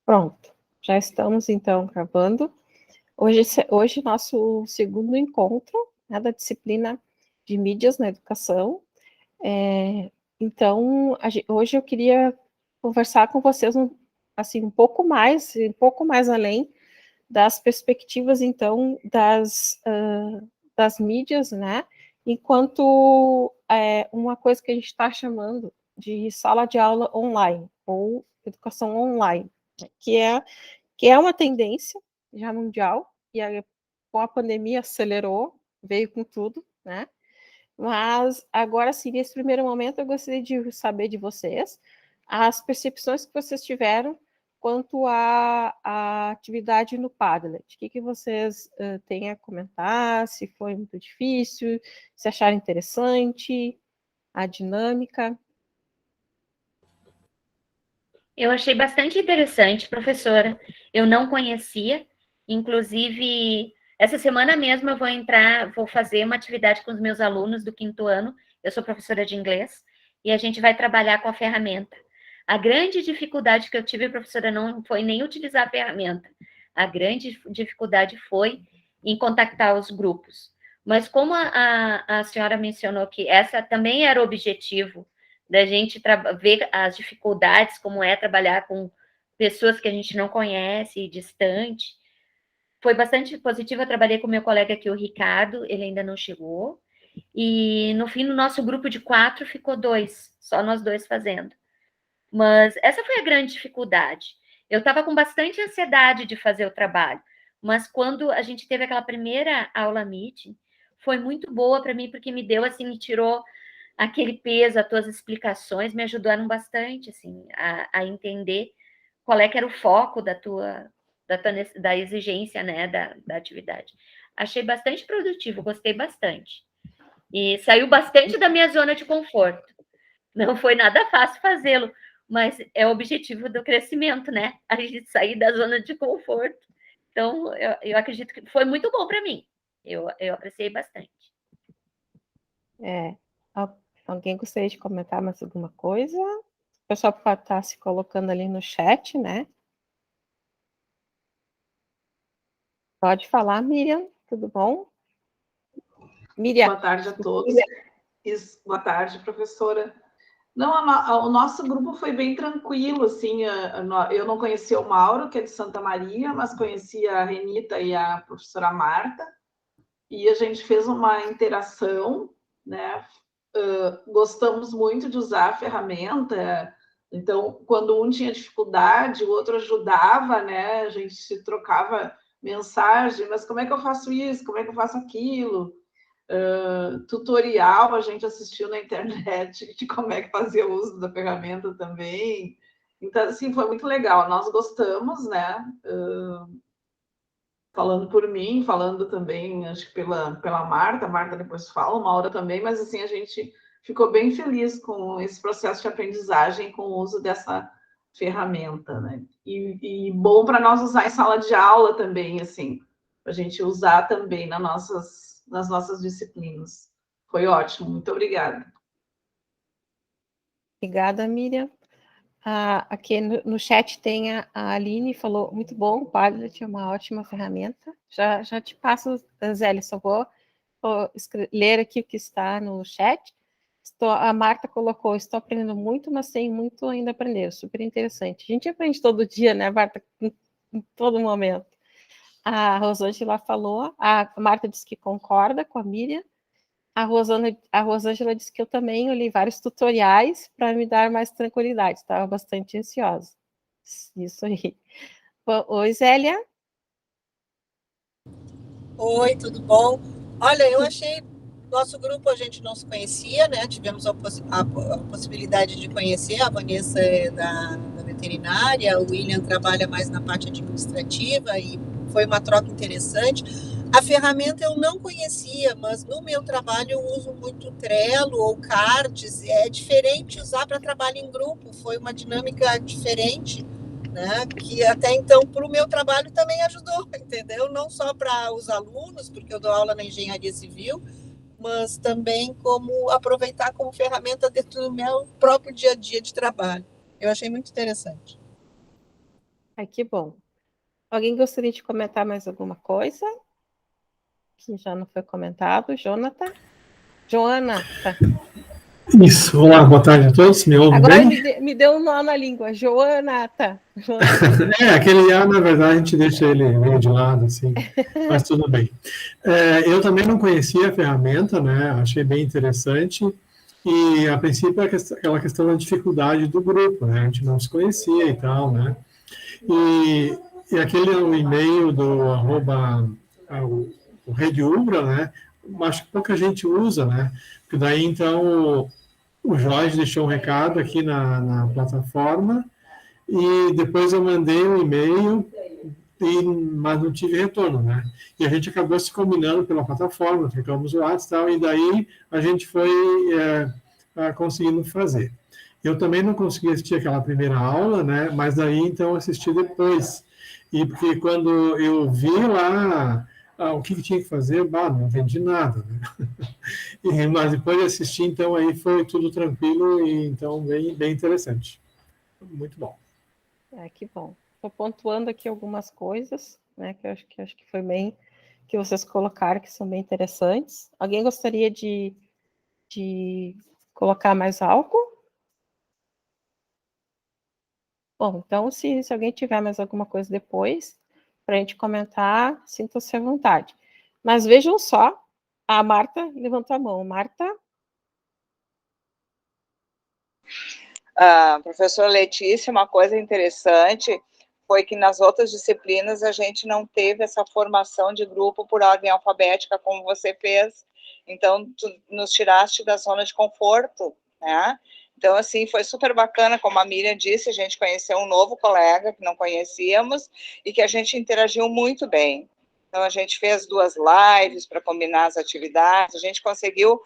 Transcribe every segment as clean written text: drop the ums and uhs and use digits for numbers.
Pronto, já estamos então gravando. Hoje nosso segundo encontro, né, da disciplina de mídias na educação. Então, hoje eu queria conversar com vocês assim, um pouco mais além das perspectivas, então, das mídias, né, enquanto uma coisa que a gente está chamando de sala de aula online, ou educação online, que é uma tendência já mundial, e com a pandemia acelerou, veio com tudo, né? Mas agora sim, nesse primeiro momento, eu gostaria de saber de vocês as percepções que vocês tiveram quanto à atividade no Padlet. O que vocês têm a comentar? Se foi muito difícil, se acharam interessante, a dinâmica? Eu achei bastante interessante, professora. Eu não conhecia, inclusive, essa semana mesmo eu vou fazer uma atividade com os meus alunos do 5º ano. Eu sou professora de inglês e a gente vai trabalhar com a ferramenta. A grande dificuldade que eu tive, professora, não foi nem utilizar a ferramenta. A grande dificuldade foi em contactar os grupos. Mas como a senhora mencionou que essa também era o objetivo da gente ver as dificuldades, como é trabalhar com pessoas que a gente não conhece e distante. Foi bastante positivo. Eu trabalhei com meu colega aqui, o Ricardo, ele ainda não chegou. E no fim, no nosso grupo de 4, ficou 2, só nós 2 fazendo. Mas essa foi a grande dificuldade. Eu estava com bastante ansiedade de fazer o trabalho, mas quando a gente teve aquela primeira aula meeting, foi muito boa para mim, porque me deu, assim, me tirou aquele peso, as tuas explicações me ajudaram bastante, assim, a entender qual é que era o foco da exigência, né, da atividade. Achei bastante produtivo, gostei bastante. E saiu bastante da minha zona de conforto. Não foi nada fácil fazê-lo, mas é o objetivo do crescimento, né? A gente sair da zona de conforto. Então, eu acredito que foi muito bom para mim. Eu apreciei bastante. Alguém gostaria de comentar mais alguma coisa? O pessoal pode estar se colocando ali no chat, né? Pode falar, Miriam, tudo bom? Miriam. Boa tarde a todos. Boa tarde, professora. Não, o nosso grupo foi bem tranquilo, assim, eu não conhecia o Mauro, que é de Santa Maria, mas conhecia a Renita e a professora Marta, e a gente fez uma interação, né? Gostamos muito de usar a ferramenta, então, quando um tinha dificuldade, o outro ajudava, né? A gente se trocava mensagem, mas como é que eu faço isso? Como é que eu faço aquilo? Tutorial a gente assistiu na internet de como é que fazia o uso da ferramenta também. Então, assim, foi muito legal. Nós gostamos, né? Falando por mim, falando também, acho que pela Marta. A Marta depois fala, uma hora também, mas, assim, a gente ficou bem feliz com esse processo de aprendizagem com o uso dessa ferramenta, né? E bom para nós usar em sala de aula também, assim, para a gente usar também nas nossas disciplinas. Foi ótimo, muito obrigada. Obrigada, Miriam. Aqui no chat tem a Aline, falou, muito bom, o Padlet é uma ótima ferramenta. Já te passo, Zélia, só vou ler aqui o que está no chat. A Marta colocou, estou aprendendo muito, mas tenho muito ainda a aprender, super interessante. A gente aprende todo dia, né, Marta, em todo momento. A Rosângela falou, a Marta disse que concorda com a Miriam. A Rosângela disse que eu também li vários tutoriais para me dar mais tranquilidade, estava bastante ansiosa. Isso aí. Oi, Zélia. Oi, tudo bom? Olha, eu achei, nosso grupo a gente não se conhecia, né? Tivemos a possibilidade de conhecer, a Vanessa é da veterinária, o William trabalha mais na parte administrativa e foi uma troca interessante. A ferramenta eu não conhecia, mas no meu trabalho eu uso muito Trello ou Cards. É diferente usar para trabalho em grupo, foi uma dinâmica diferente, né? Que até então para o meu trabalho também ajudou, entendeu? Não só para os alunos, porque eu dou aula na engenharia civil, mas também como aproveitar como ferramenta dentro do meu próprio dia a dia de trabalho. Eu achei muito interessante. Ai, que bom. Alguém gostaria de comentar mais alguma coisa? Que já não foi comentado. Jonathan? Joana, tá. Isso, olá, boa tarde a todos, me ouvem Agora bem? me deu um nó na língua. Joana, tá. Aquele A, na verdade, a gente deixa ele meio de lado, assim, mas tudo bem. Eu também não conhecia a ferramenta, né, achei bem interessante, e a princípio aquela questão da dificuldade do grupo, né, a gente não se conhecia e tal, né, e aquele o e-mail do arroba, o Rede Ubra, né, acho que pouca gente usa, né, porque daí, então, o Jorge deixou um recado aqui na plataforma, e depois eu mandei um e-mail, mas não tive retorno, né? E a gente acabou se combinando pela plataforma, trocamos o WhatsApp e tal, e daí a gente foi conseguindo fazer. Eu também não consegui assistir aquela primeira aula, né? Mas daí então assisti depois. E porque quando eu vi lá o que tinha que fazer, não entendi nada, né? Mas depois de assistir, então aí foi tudo tranquilo e então bem interessante. Muito bom. Que bom. Estou pontuando aqui algumas coisas, né, que eu acho que foi bem, que vocês colocaram, que são bem interessantes. Alguém gostaria de colocar mais algo? Bom, então, se alguém tiver mais alguma coisa depois, para a gente comentar, sinta-se à vontade. Mas vejam só, a Marta levantou a mão. Marta? Professora Letícia, uma coisa interessante foi que nas outras disciplinas a gente não teve essa formação de grupo por ordem alfabética como você fez, então tu nos tiraste da zona de conforto, né? Então, assim, foi super bacana, como a Miriam disse, a gente conheceu um novo colega que não conhecíamos e que a gente interagiu muito bem. Então, a gente fez 2 lives para combinar as atividades, a gente conseguiu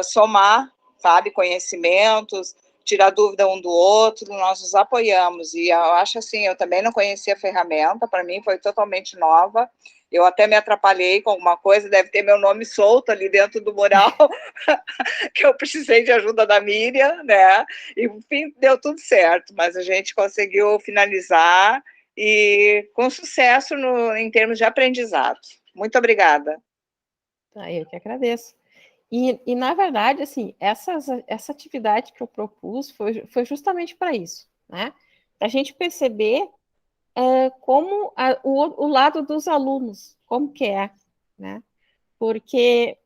somar, sabe, conhecimentos, tirar dúvida um do outro, nós nos apoiamos, e eu acho assim, eu também não conhecia a ferramenta, para mim foi totalmente nova, eu até me atrapalhei com alguma coisa, deve ter meu nome solto ali dentro do mural, que eu precisei de ajuda da Miriam, né, e enfim, deu tudo certo, mas a gente conseguiu finalizar, e com sucesso em termos de aprendizado. Muito obrigada. Eu que agradeço. E, na verdade, assim, essa atividade que eu propus foi justamente para isso, né? A gente perceber como o lado dos alunos, como que é, né? Porque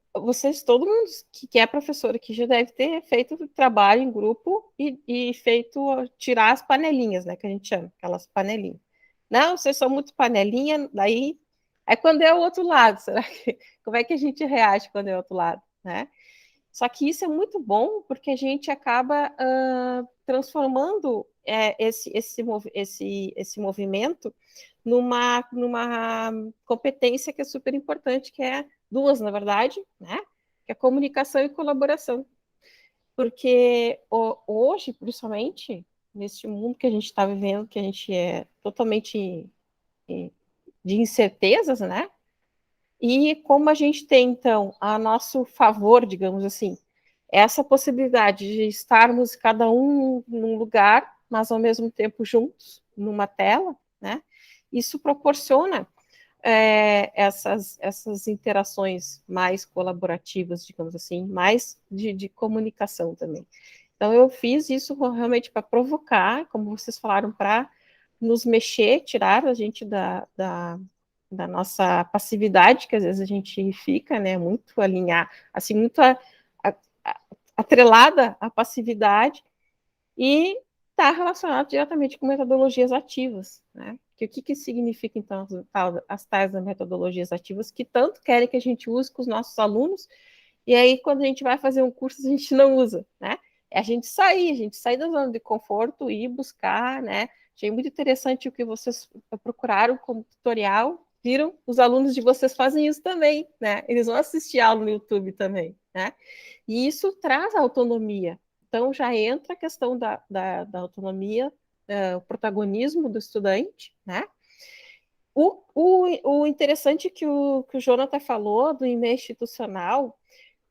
todo mundo que é professor aqui já deve ter feito trabalho em grupo e feito tirar as panelinhas, né? Que a gente chama, aquelas panelinhas. Não, vocês são muito panelinha, daí... Aí quando é o outro lado, como é que a gente reage quando é o outro lado, né? Só que isso é muito bom porque a gente acaba transformando esse movimento numa competência que é super importante, que é 2, na verdade, né? Que é comunicação e colaboração. Porque hoje, principalmente, nesse mundo que a gente está vivendo, que a gente é totalmente de incertezas, né? E como a gente tem, então, a nosso favor, digamos assim, essa possibilidade de estarmos cada um num lugar, mas ao mesmo tempo juntos, numa tela, né? Isso proporciona essas interações mais colaborativas, digamos assim, mais de comunicação também. Então, eu fiz isso realmente para provocar, como vocês falaram, para nos mexer, tirar a gente da nossa passividade, que às vezes a gente fica, né, muito alinhar, assim, muito atrelada à passividade, e está relacionado diretamente com metodologias ativas, né? O que significa, então, as tais metodologias ativas que tanto querem que a gente use com os nossos alunos, e aí, quando a gente vai fazer um curso, a gente não usa, né? É a gente sair da zona de conforto e buscar, né? Achei muito interessante o que vocês procuraram como tutorial, viram? Os alunos de vocês fazem isso também, né? Eles vão assistir aula no YouTube também, né? E isso traz autonomia. Então, já entra a questão da autonomia, o protagonismo do estudante, né? O interessante que o Jonathan falou do e-mail institucional,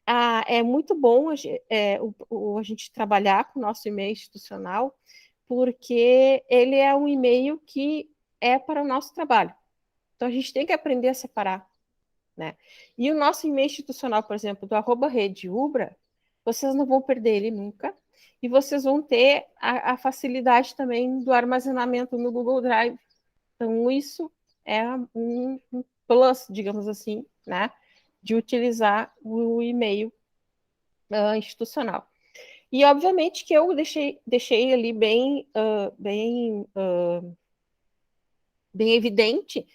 é muito bom a gente trabalhar com o nosso e-mail institucional, porque ele é um e-mail que é para o nosso trabalho. Então, a gente tem que aprender a separar, né? E o nosso e-mail institucional, por exemplo, do @rede Ubra, vocês não vão perder ele nunca, e vocês vão ter a facilidade também do armazenamento no Google Drive. Então, isso é um plus, digamos assim, né, de utilizar o e-mail institucional. E, obviamente, que eu deixei ali bem evidente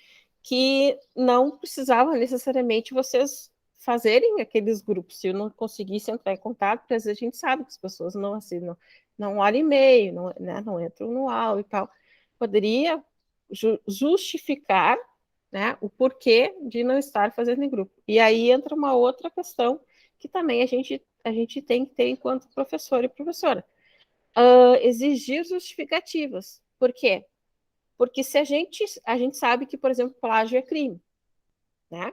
que não precisava necessariamente vocês fazerem aqueles grupos. Se eu não conseguisse entrar em contato, porque às vezes a gente sabe que as pessoas não assinam, não olham e-mail, não entram no AU e tal. Poderia justificar, né, o porquê de não estar fazendo em grupo. E aí entra uma outra questão que também a gente tem que ter enquanto professor e professora. Exigir justificativas. Por quê? Porque se a gente sabe que, por exemplo, plágio é crime, né?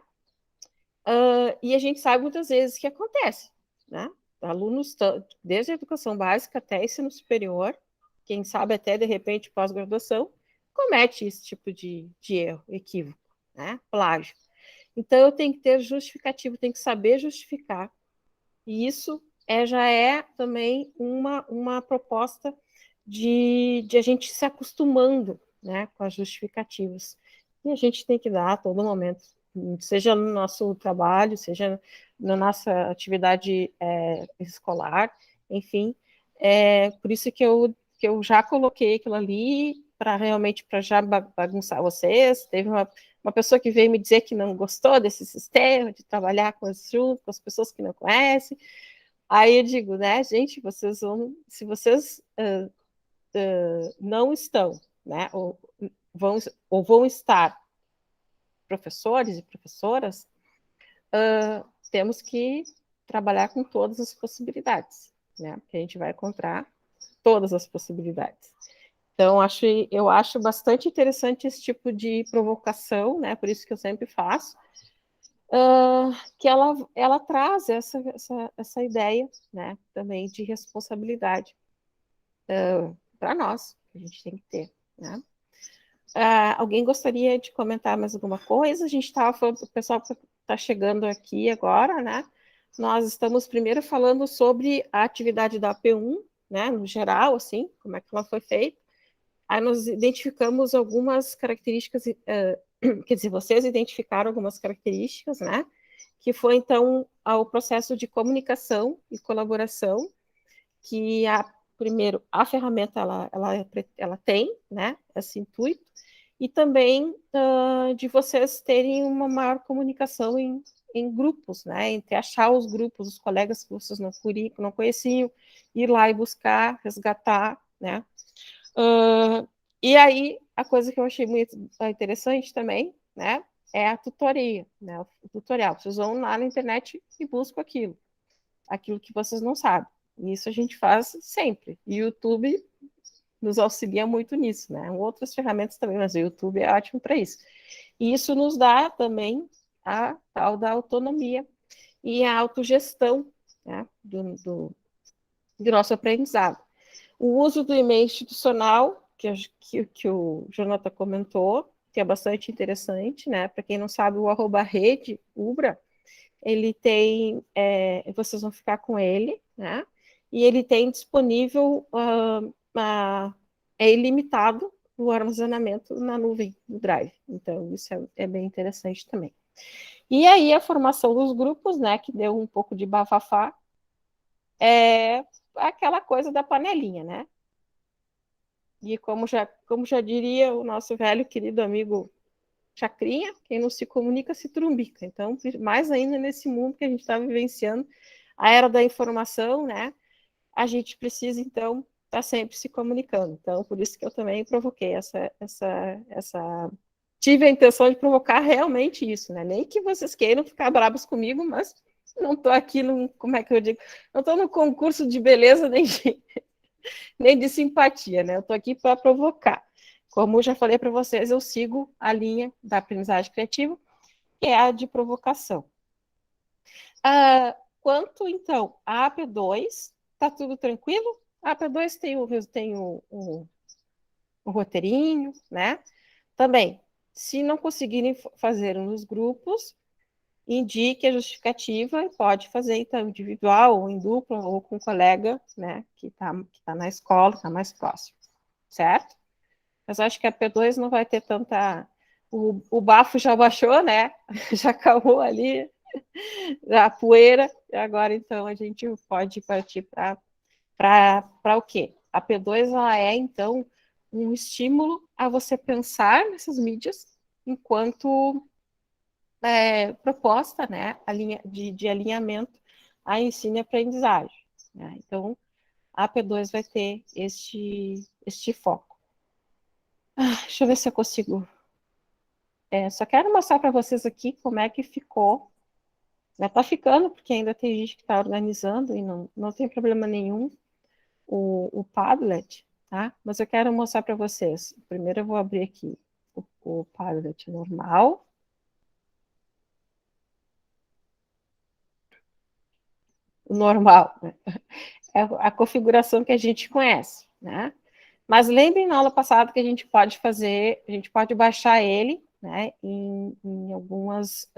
E a gente sabe muitas vezes que acontece, né? Alunos, desde a educação básica até ensino superior, quem sabe até, de repente, pós-graduação, comete esse tipo de erro, equívoco, né? Plágio. Então, eu tenho que ter justificativo, tenho que saber justificar. E isso já é também uma proposta de a gente se acostumando, né, com as justificativas. E a gente tem que dar a todo momento, seja no nosso trabalho, seja na nossa atividade escolar, enfim. Por isso que eu já coloquei aquilo ali para já bagunçar vocês. Teve uma pessoa que veio me dizer que não gostou desse sistema, de trabalhar com as pessoas que não conhecem. Aí eu digo, né, gente, se vocês não estão, né, ou vão estar professores e professoras, temos que trabalhar com todas as possibilidades, né, porque a gente vai encontrar todas as possibilidades. Então, eu acho bastante interessante esse tipo de provocação, né, por isso que eu sempre faço, que ela traz essa ideia, né, também de responsabilidade para nós, que a gente tem que ter, né? Alguém gostaria de comentar mais alguma coisa? A gente estava falando, o pessoal está chegando aqui agora, né? Nós estamos primeiro falando sobre a atividade da AP1, né, no geral, assim, como é que ela foi feita. Aí nós identificamos algumas características, quer dizer, vocês identificaram algumas características, né? Que foi, então, o processo de comunicação e colaboração, que, primeiro, a ferramenta, ela tem, né, esse intuito, e também de vocês terem uma maior comunicação em grupos, né, entre achar os grupos, os colegas que vocês não conheciam, ir lá e buscar, resgatar, né. E aí, a coisa que eu achei muito interessante também, né, é a tutoria, né, o tutorial. Vocês vão lá na internet e buscam aquilo que vocês não sabem. Isso a gente faz sempre. E o YouTube nos auxilia muito nisso, né? Outras ferramentas também, mas o YouTube é ótimo para isso. E isso nos dá também a tal da autonomia e a autogestão, né, do nosso aprendizado. O uso do e-mail institucional, que o Jonathan comentou, que é bastante interessante, né? Para quem não sabe, o @rede Ubra, ele tem, vocês vão ficar com ele, né? E ele tem disponível, é ilimitado o armazenamento na nuvem do Drive. Então, isso é bem interessante também. E aí, a formação dos grupos, né, que deu um pouco de bafafá, é aquela coisa da panelinha, né? E como já diria o nosso velho querido amigo Chacrinha, quem não se comunica se trumbica. Então, mais ainda nesse mundo que a gente está vivenciando, a era da informação, né? A gente precisa, então, estar sempre se comunicando. Então, por isso que eu também provoquei tive a intenção de provocar realmente isso, né? Nem que vocês queiram ficar bravos comigo, mas não estou aqui como é que eu digo? Não estou no concurso de beleza nem de simpatia, né? Eu estou aqui para provocar. Como eu já falei para vocês, eu sigo a linha da aprendizagem criativa, que é a de provocação. Quanto, então, a AP2, está tudo tranquilo? A AP2 tem o roteirinho, né? Também, se não conseguirem fazer nos grupos, indique a justificativa e pode fazer, então, individual, ou em dupla, ou com um colega, né, que tá na escola, está mais próximo, certo? Mas acho que a P2 não vai ter tanta... O bafo já baixou, né? Já acalmou ali a poeira, e agora, então, a gente pode partir para o quê? A P2, ela é, então, um estímulo a você pensar nessas mídias enquanto proposta, né, de alinhamento a ensino e aprendizagem. Né? Então, a P2 vai ter este foco. Deixa eu ver se eu consigo. Só quero mostrar para vocês aqui como é que ficou. Já está ficando, porque ainda tem gente que está organizando e não tem problema nenhum o Padlet, tá? Mas eu quero mostrar para vocês. Primeiro eu vou abrir aqui o Padlet normal. O normal, né? É a configuração que a gente conhece, né? Mas lembrem na aula passada que a gente pode baixar ele, né, em alguns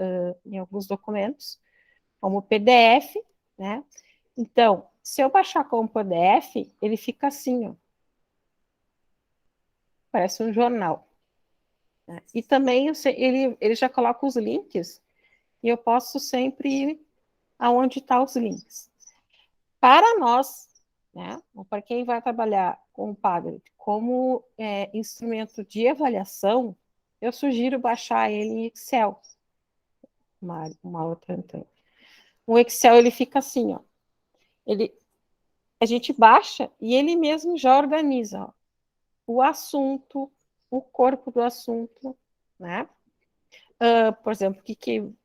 documentos, como PDF, né? Então, se eu baixar como PDF, ele fica assim, ó. Parece um jornal. Né? E também ele já coloca os links, e eu posso sempre ir aonde estão os links. Para nós, né, ou para quem vai trabalhar com o Padlet como instrumento de avaliação, eu sugiro baixar ele em Excel. Uma outra, então. O Excel, ele fica assim, ó. A gente baixa e ele mesmo já organiza, ó, o assunto, o corpo do assunto, né? Por exemplo,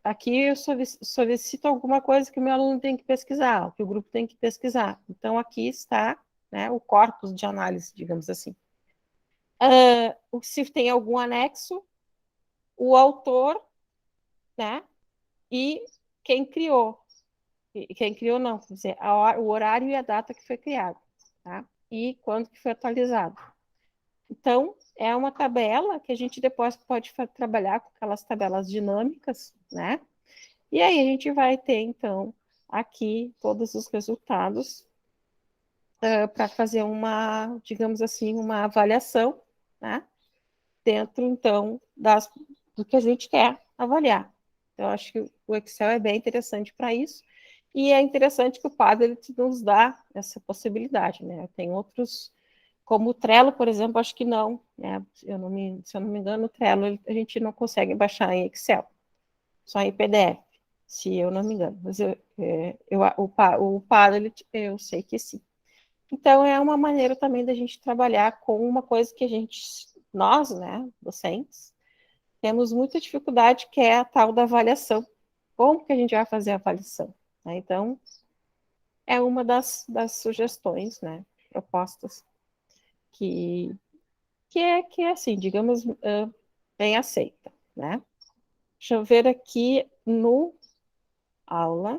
aqui eu solicito alguma coisa que o meu aluno tem que pesquisar, que o grupo tem que pesquisar. Então, aqui está, né, o corpus de análise, digamos assim. Se tem algum anexo, o autor, né, e quem criou. Quem criou não, quer dizer, o horário e a data que foi criado, tá? E quando que foi atualizado. Então, é uma tabela que a gente depois pode trabalhar com aquelas tabelas dinâmicas, né? E aí a gente vai ter, então, aqui todos os resultados para fazer digamos assim, uma avaliação, né? Dentro, então, do que a gente quer avaliar. Então, acho que o Excel é bem interessante para isso. E é interessante que o Padlet nos dá essa possibilidade, né? Tem outros, como o Trello, por exemplo, acho que não, né? Se eu não me engano, o Trello a gente não consegue baixar em Excel, só em PDF, se eu não me engano. Mas o Padlet, eu sei que sim. Então, é uma maneira também da gente trabalhar com uma coisa que nós, né, docentes, temos muita dificuldade, que é a tal da avaliação. Como que a gente vai fazer a avaliação? Né? Então, é uma das sugestões, né, propostas, que é assim, digamos, bem aceita, né? Deixa eu ver aqui no aula.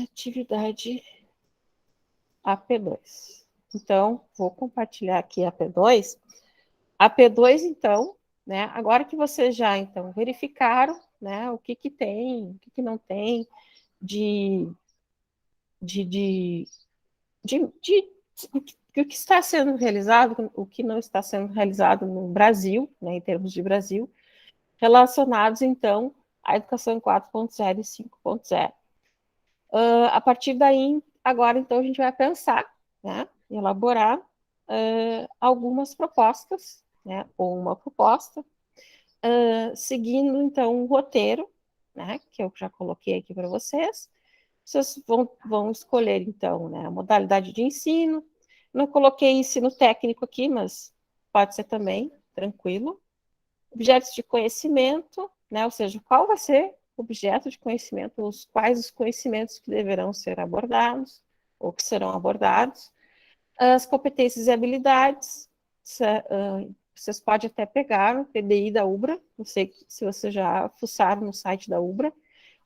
Atividade AP2. Então, vou compartilhar aqui a P2. A P2, então, né, agora que vocês já, então, verificaram, né, o que tem, o que não tem o que está sendo realizado, o que não está sendo realizado no Brasil, né, em termos de Brasil, relacionados, então, à educação 4.0 e 5.0. A partir daí, agora, então, a gente vai pensar, né, elaborar algumas propostas, né, ou uma proposta, seguindo, então, um roteiro, né, que eu já coloquei aqui para vocês. Vocês vão escolher, então, né, a modalidade de ensino. Não coloquei ensino técnico aqui, mas pode ser também, tranquilo. Objetos de conhecimento, né, ou seja, qual vai ser o objeto de conhecimento, quais os conhecimentos que deverão ser abordados, ou que serão abordados. As competências e habilidades, vocês podem até pegar o PDI da UBRA, não sei se vocês já fuçaram no site da UBRA,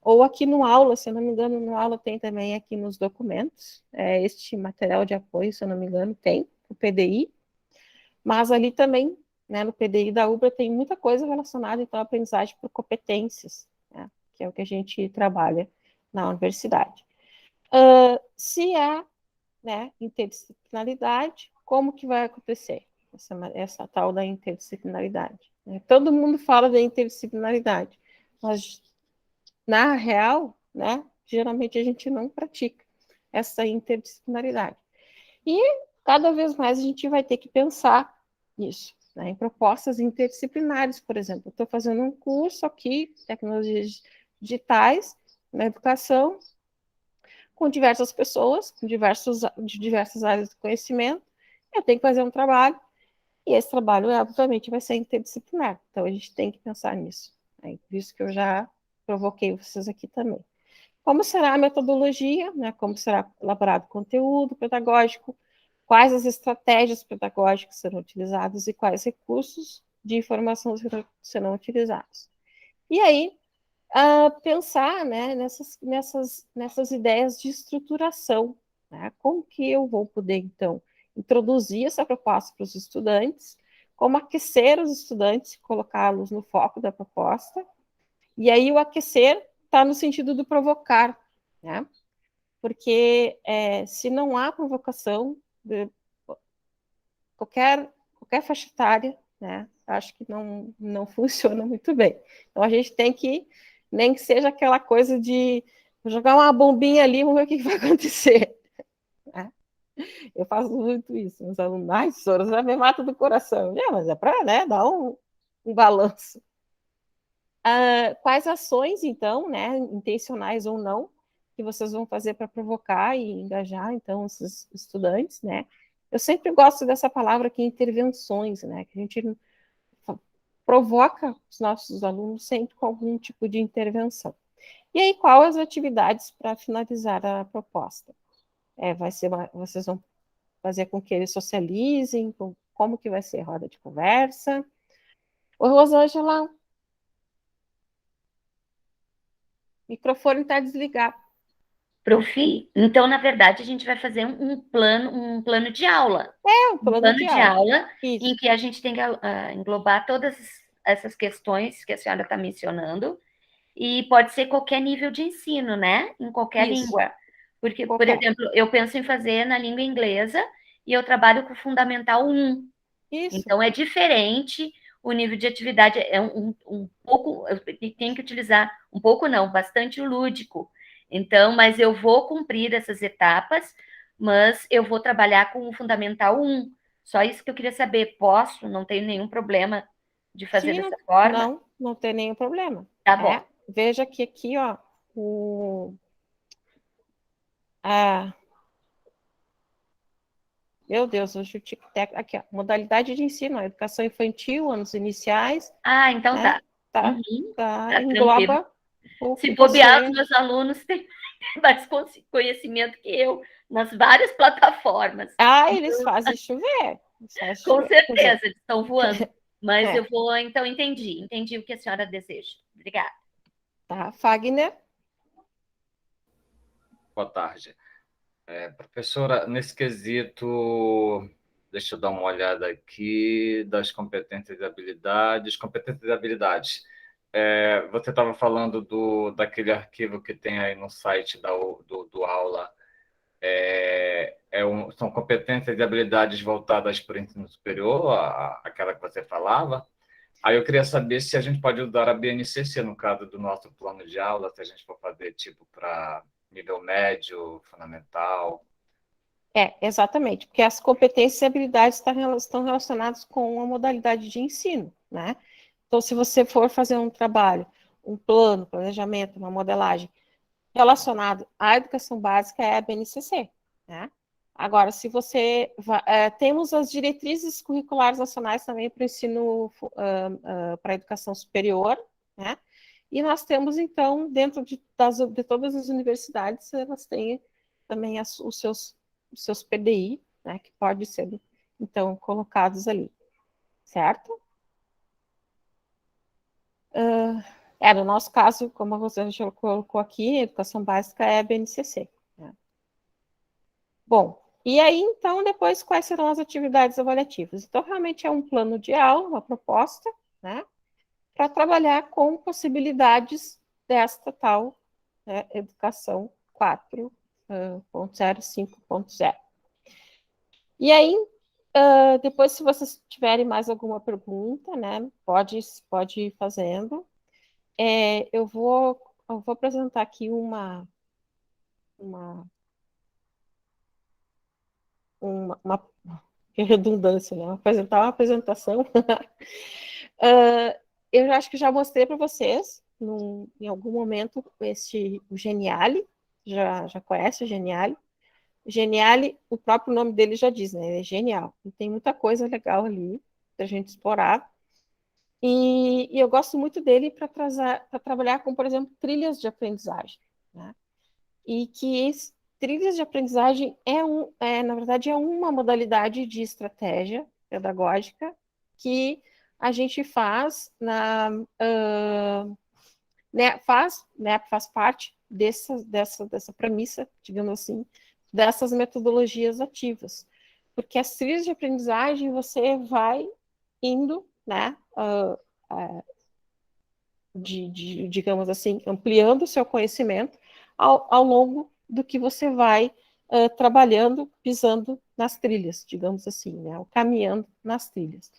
ou aqui no aula, se eu não me engano, no aula tem também aqui nos documentos, este material de apoio, se eu não me engano, tem o PDI. Mas ali também, né, no PDI da UBRA, tem muita coisa relacionada, então, à aprendizagem por competências, né, que é o que a gente trabalha na universidade. Se há, né, interdisciplinaridade, como que vai acontecer essa tal da interdisciplinaridade? Né? Todo mundo fala da interdisciplinaridade, mas, na real, né, geralmente a gente não pratica essa interdisciplinaridade. E cada vez mais a gente vai ter que pensar nisso, né, em propostas interdisciplinares, por exemplo. Estou fazendo um curso aqui, tecnologias digitais, na educação, com diversas pessoas, de diversas áreas do conhecimento. Eu tenho que fazer um trabalho, e esse trabalho, obviamente, vai ser interdisciplinar. Então, a gente tem que pensar nisso. Né? Por isso que eu já provoquei vocês aqui também. Como será a metodologia, né? Como será elaborado o conteúdo pedagógico, quais as estratégias pedagógicas serão utilizadas e quais recursos de informação serão utilizados. E aí, pensar, né, nessas ideias de estruturação, né? Como que eu vou poder, então, introduzir essa proposta para os estudantes, como aquecer os estudantes, colocá-los no foco da proposta, e aí o aquecer está no sentido do provocar, né? Porque se não há provocação, qualquer faixa etária, né, acho que não funciona muito bem. Então, a gente tem que, nem que seja aquela coisa de jogar uma bombinha ali, vamos ver o que vai acontecer. Né? Eu faço muito isso. Os alunos, ai, professora, você me mata do coração. Mas é para, né, dar um balanço. Quais ações, então, né, intencionais ou não, que vocês vão fazer para provocar e engajar, então, esses estudantes, né? Eu sempre gosto dessa palavra aqui, intervenções, né? Que a gente provoca os nossos alunos sempre com algum tipo de intervenção. E aí, quais as atividades para finalizar a proposta? Vocês vão fazer com que eles socializem, como que vai ser a roda de conversa? Ô, Rosângela, o microfone está desligado. Profi, então, na verdade, a gente vai fazer um plano de aula. Um plano de aula em que a gente tem que englobar todas essas questões que a senhora está mencionando, e pode ser qualquer nível de ensino, né? Em qualquer língua. Porque, por exemplo, eu penso em fazer na língua inglesa e eu trabalho com o Fundamental 1. Isso. Então, é diferente, o nível de atividade é um pouco, eu tenho que utilizar, um pouco não, bastante lúdico. Então, mas eu vou cumprir essas etapas, mas eu vou trabalhar com o Fundamental 1. Só isso que eu queria saber. Posso? Não tenho nenhum problema de fazer dessa forma? Não tem nenhum problema. Tá bom. Veja que aqui, ó, meu Deus, hoje o tic-tac, aqui, ó, modalidade de ensino, a educação infantil, anos iniciais. Então né? Tá. Engloba o Se bobear, os meus alunos têm mais conhecimento que eu nas várias plataformas. Eles fazem chover. Com certeza, eles estão voando. Mas eu vou, então, entendi o que a senhora deseja. Obrigada. Tá, Fagner? Boa tarde. Professora, nesse quesito, deixa eu dar uma olhada aqui, das competências e habilidades. Competências e habilidades. Você estava falando daquele arquivo que tem aí no site do aula. São competências e habilidades voltadas para o ensino superior, aquela que você falava. Aí eu queria saber se a gente pode usar a BNCC no caso do nosso plano de aula, se a gente for fazer tipo para nível médio, fundamental. Exatamente, porque as competências e habilidades estão relacionadas com a modalidade de ensino, né? Então, se você for fazer um trabalho, um plano, planejamento, uma modelagem relacionado à educação básica, é a BNCC, né? Agora, se você... temos as diretrizes curriculares nacionais também para o ensino, para a educação superior, né? E nós temos, então, dentro de todas as universidades, elas têm também os seus PDI, né, que podem ser, então, colocados ali, certo? No nosso caso, como você já colocou aqui, a educação básica é a BNCC. Né? Bom, E aí, então, depois, quais serão as atividades avaliativas? Então, realmente é um plano de aula, uma proposta, né, para trabalhar com possibilidades desta tal, né, educação 4.0, 5.0. E aí, depois, se vocês tiverem mais alguma pergunta, né, pode ir fazendo. Eu vou apresentar aqui uma que redundância, né? Apresentar uma apresentação. Eu acho que já mostrei para vocês, em algum momento, o Geniali, já conhece o Geniali. O Geniali, o próprio nome dele já diz, né? Ele é genial. E tem muita coisa legal ali para a gente explorar. E eu gosto muito dele para trabalhar com, por exemplo, trilhas de aprendizagem, né? E que trilhas de aprendizagem na verdade, é uma modalidade de estratégia pedagógica que a gente faz faz parte dessa premissa, digamos assim, dessas metodologias ativas. Porque as trilhas de aprendizagem você vai indo, né, digamos assim, ampliando o seu conhecimento ao longo do que você vai trabalhando, pisando nas trilhas, digamos assim, né, caminhando nas trilhas.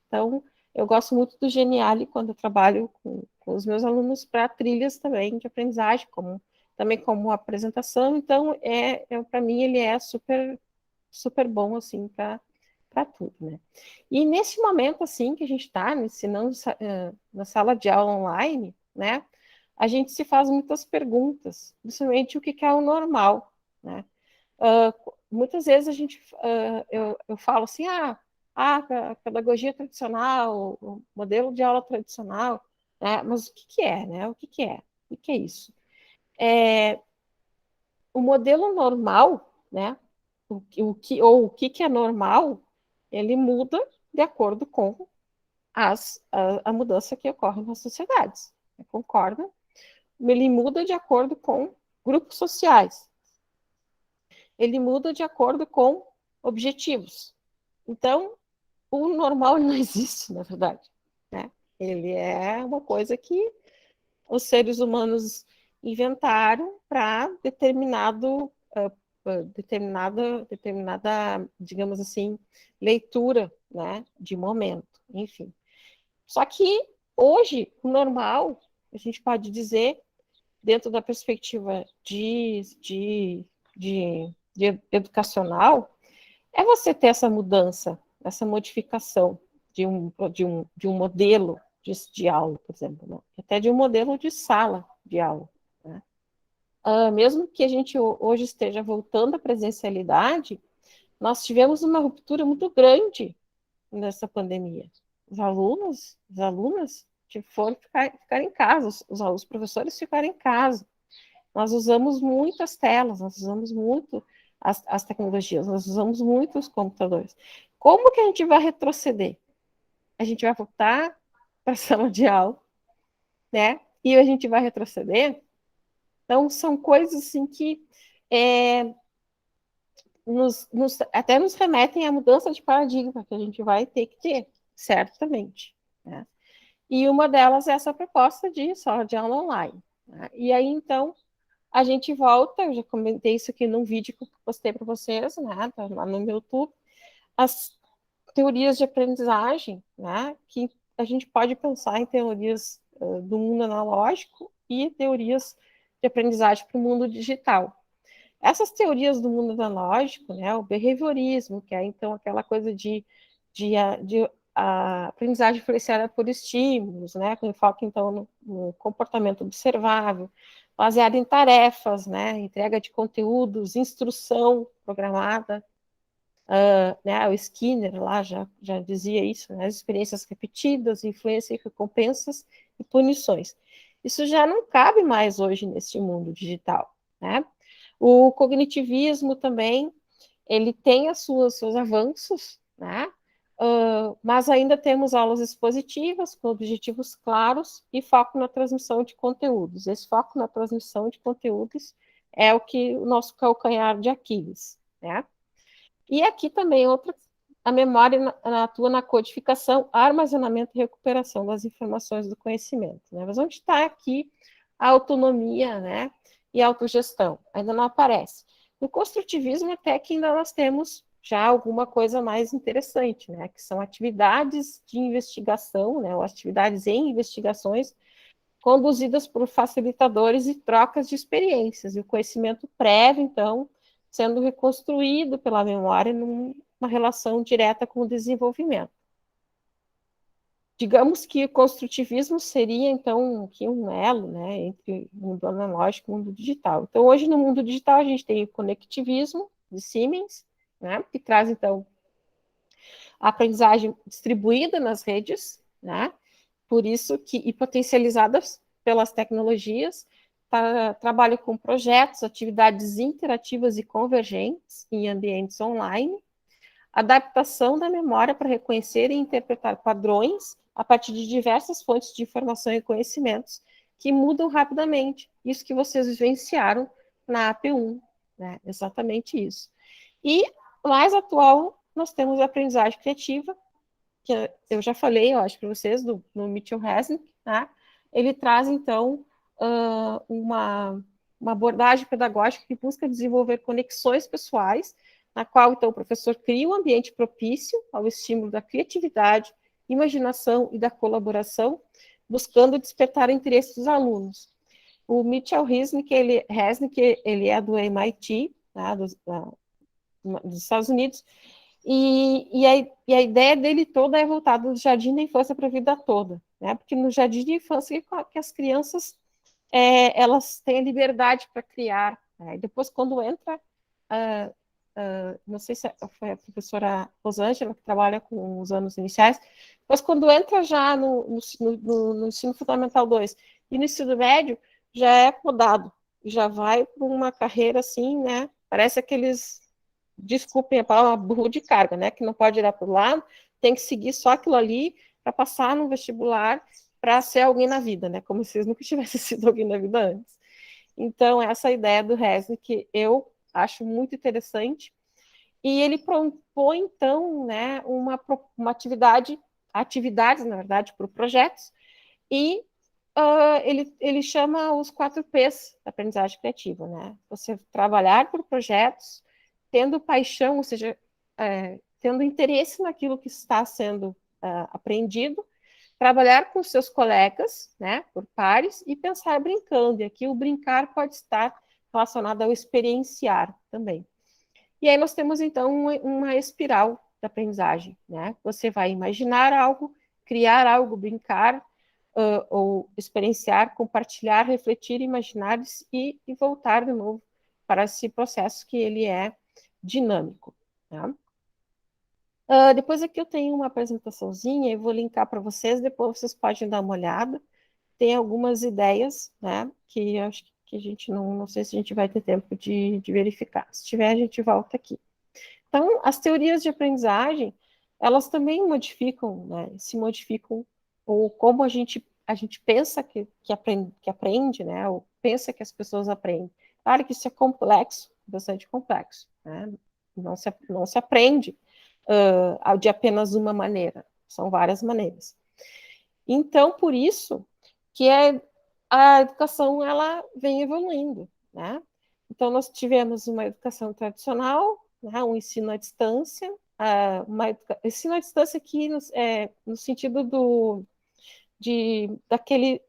Então, eu gosto muito do Geniali quando eu trabalho com os meus alunos para trilhas também de aprendizagem, também como apresentação. Então, para mim, ele é super, super bom, assim, para tudo, né? E nesse momento, assim, que a gente está ensinando na sala de aula online, né, a gente se faz muitas perguntas, principalmente o que é o normal, né? Muitas vezes eu falo assim, a pedagogia tradicional, o modelo de aula tradicional, né? Mas o que é, né? O que é? O que é isso? O modelo normal, né? O que é normal, ele muda de acordo com a mudança que ocorre nas sociedades. Concorda? Ele muda de acordo com grupos sociais. Ele muda de acordo com objetivos. Então, o normal não existe, na verdade, né? Ele é uma coisa que os seres humanos inventaram para determinada, digamos assim, leitura, né, de momento, enfim. Só que hoje o normal, a gente pode dizer, dentro da perspectiva de educacional, é você ter essa mudança, essa modificação de um modelo de aula, por exemplo, né? Até de um modelo de sala de aula, né? Mesmo que a gente hoje esteja voltando à presencialidade, nós tivemos uma ruptura muito grande nessa pandemia. Os alunas foram ficar em casa, os professores ficaram em casa. Nós usamos muitas telas, nós usamos muito as tecnologias, nós usamos muito os computadores. Como que a gente vai retroceder? A gente vai voltar para a sala de aula, né? E a gente vai retroceder? Então, são coisas assim que até nos remetem à mudança de paradigma que a gente vai ter que ter, certamente, né? E uma delas é essa proposta de sala de aula online, né? E aí, então, a gente volta, eu já comentei isso aqui num vídeo que eu postei para vocês, né, tá lá no meu YouTube, as teorias de aprendizagem, né, que a gente pode pensar em teorias do mundo analógico e teorias de aprendizagem para o mundo digital. Essas teorias do mundo analógico, né, o behaviorismo, que é então aquela coisa de a aprendizagem influenciada por estímulos, né, com enfoque então no comportamento observável, baseado em tarefas, né, entrega de conteúdos, instrução programada, né, o Skinner lá já dizia isso, né, as experiências repetidas, influência e recompensas e punições. Isso já não cabe mais hoje nesse mundo digital, né? O cognitivismo também, ele tem seus avanços, né? Mas ainda temos aulas expositivas com objetivos claros e foco na transmissão de conteúdos. Esse foco na transmissão de conteúdos é o nosso calcanhar de Aquiles, né? E aqui também a memória atua na codificação, armazenamento e recuperação das informações do conhecimento, né? Mas onde está aqui a autonomia, né, e a autogestão? Ainda não aparece. No construtivismo, até que ainda nós temos já alguma coisa mais interessante, né, que são atividades de investigação, né, ou atividades em investigações conduzidas por facilitadores e trocas de experiências, e o conhecimento prévio, então, sendo reconstruído pela memória numa relação direta com o desenvolvimento. Digamos que o construtivismo seria, então, aqui um elo, né, entre o mundo analógico e o mundo digital. Então, hoje, no mundo digital, a gente tem o conectivismo, de Siemens, né, que traz, então, a aprendizagem distribuída nas redes, né, por isso que, e potencializadas pelas tecnologias, trabalha com projetos, atividades interativas e convergentes em ambientes online, adaptação da memória para reconhecer e interpretar padrões a partir de diversas fontes de informação e conhecimentos que mudam rapidamente. Isso que vocês vivenciaram na AP1, né? Exatamente isso. E mais atual, nós temos a aprendizagem criativa, que eu já falei, eu acho, para vocês, no Mitchell Resnick, né? Ele traz, então, uma abordagem pedagógica que busca desenvolver conexões pessoais, na qual, então, o professor cria um ambiente propício ao estímulo da criatividade, imaginação e da colaboração, buscando despertar o interesse dos alunos. O Mitchell Resnick, ele é do MIT, né, dos Estados Unidos, e a ideia dele toda é voltada do jardim da infância para a vida toda, né? Porque no jardim de infância que as crianças elas têm a liberdade para criar, né? E depois, quando entra, não sei se foi a professora Rosângela que trabalha com os anos iniciais, mas quando entra já no ensino fundamental 2 e no ensino médio, já é podado, já vai para uma carreira assim, né? Parece aqueles, desculpem a palavra, burro de carga, né? Que não pode ir para o lado, tem que seguir só aquilo ali para passar no vestibular para ser alguém na vida, né? Como se eles nunca tivessem sido alguém na vida antes. Então, essa ideia do Resnick que eu acho muito interessante, e ele propõe, então, né, uma atividades, na verdade, para projetos, e ele chama os 4 P's da aprendizagem criativa, né? Você trabalhar por projetos, tendo paixão, ou seja, tendo interesse naquilo que está sendo aprendido, trabalhar com seus colegas, né, por pares, e pensar brincando. E aqui o brincar pode estar relacionado ao experienciar também. E aí nós temos, então, uma espiral da aprendizagem, né? Você vai imaginar algo, criar algo, brincar, ou experienciar, compartilhar, refletir, imaginar e voltar de novo para esse processo que ele é dinâmico, tá? Depois aqui eu tenho uma apresentaçãozinha, eu vou linkar para vocês, depois vocês podem dar uma olhada. Tem algumas ideias, né, que eu acho que a gente não sei se a gente vai ter tempo de verificar. Se tiver, a gente volta aqui. Então, as teorias de aprendizagem, elas também modificam, né, se modificam, ou como a gente pensa que aprende, né, ou pensa que as pessoas aprendem. Claro que isso é complexo, bastante complexo, né, não se aprende de apenas uma maneira, são várias maneiras. Então, por isso que a educação ela vem evoluindo, né? Então, nós tivemos uma educação tradicional, né, um ensino à distância, ensino à distância aqui no sentido daquele...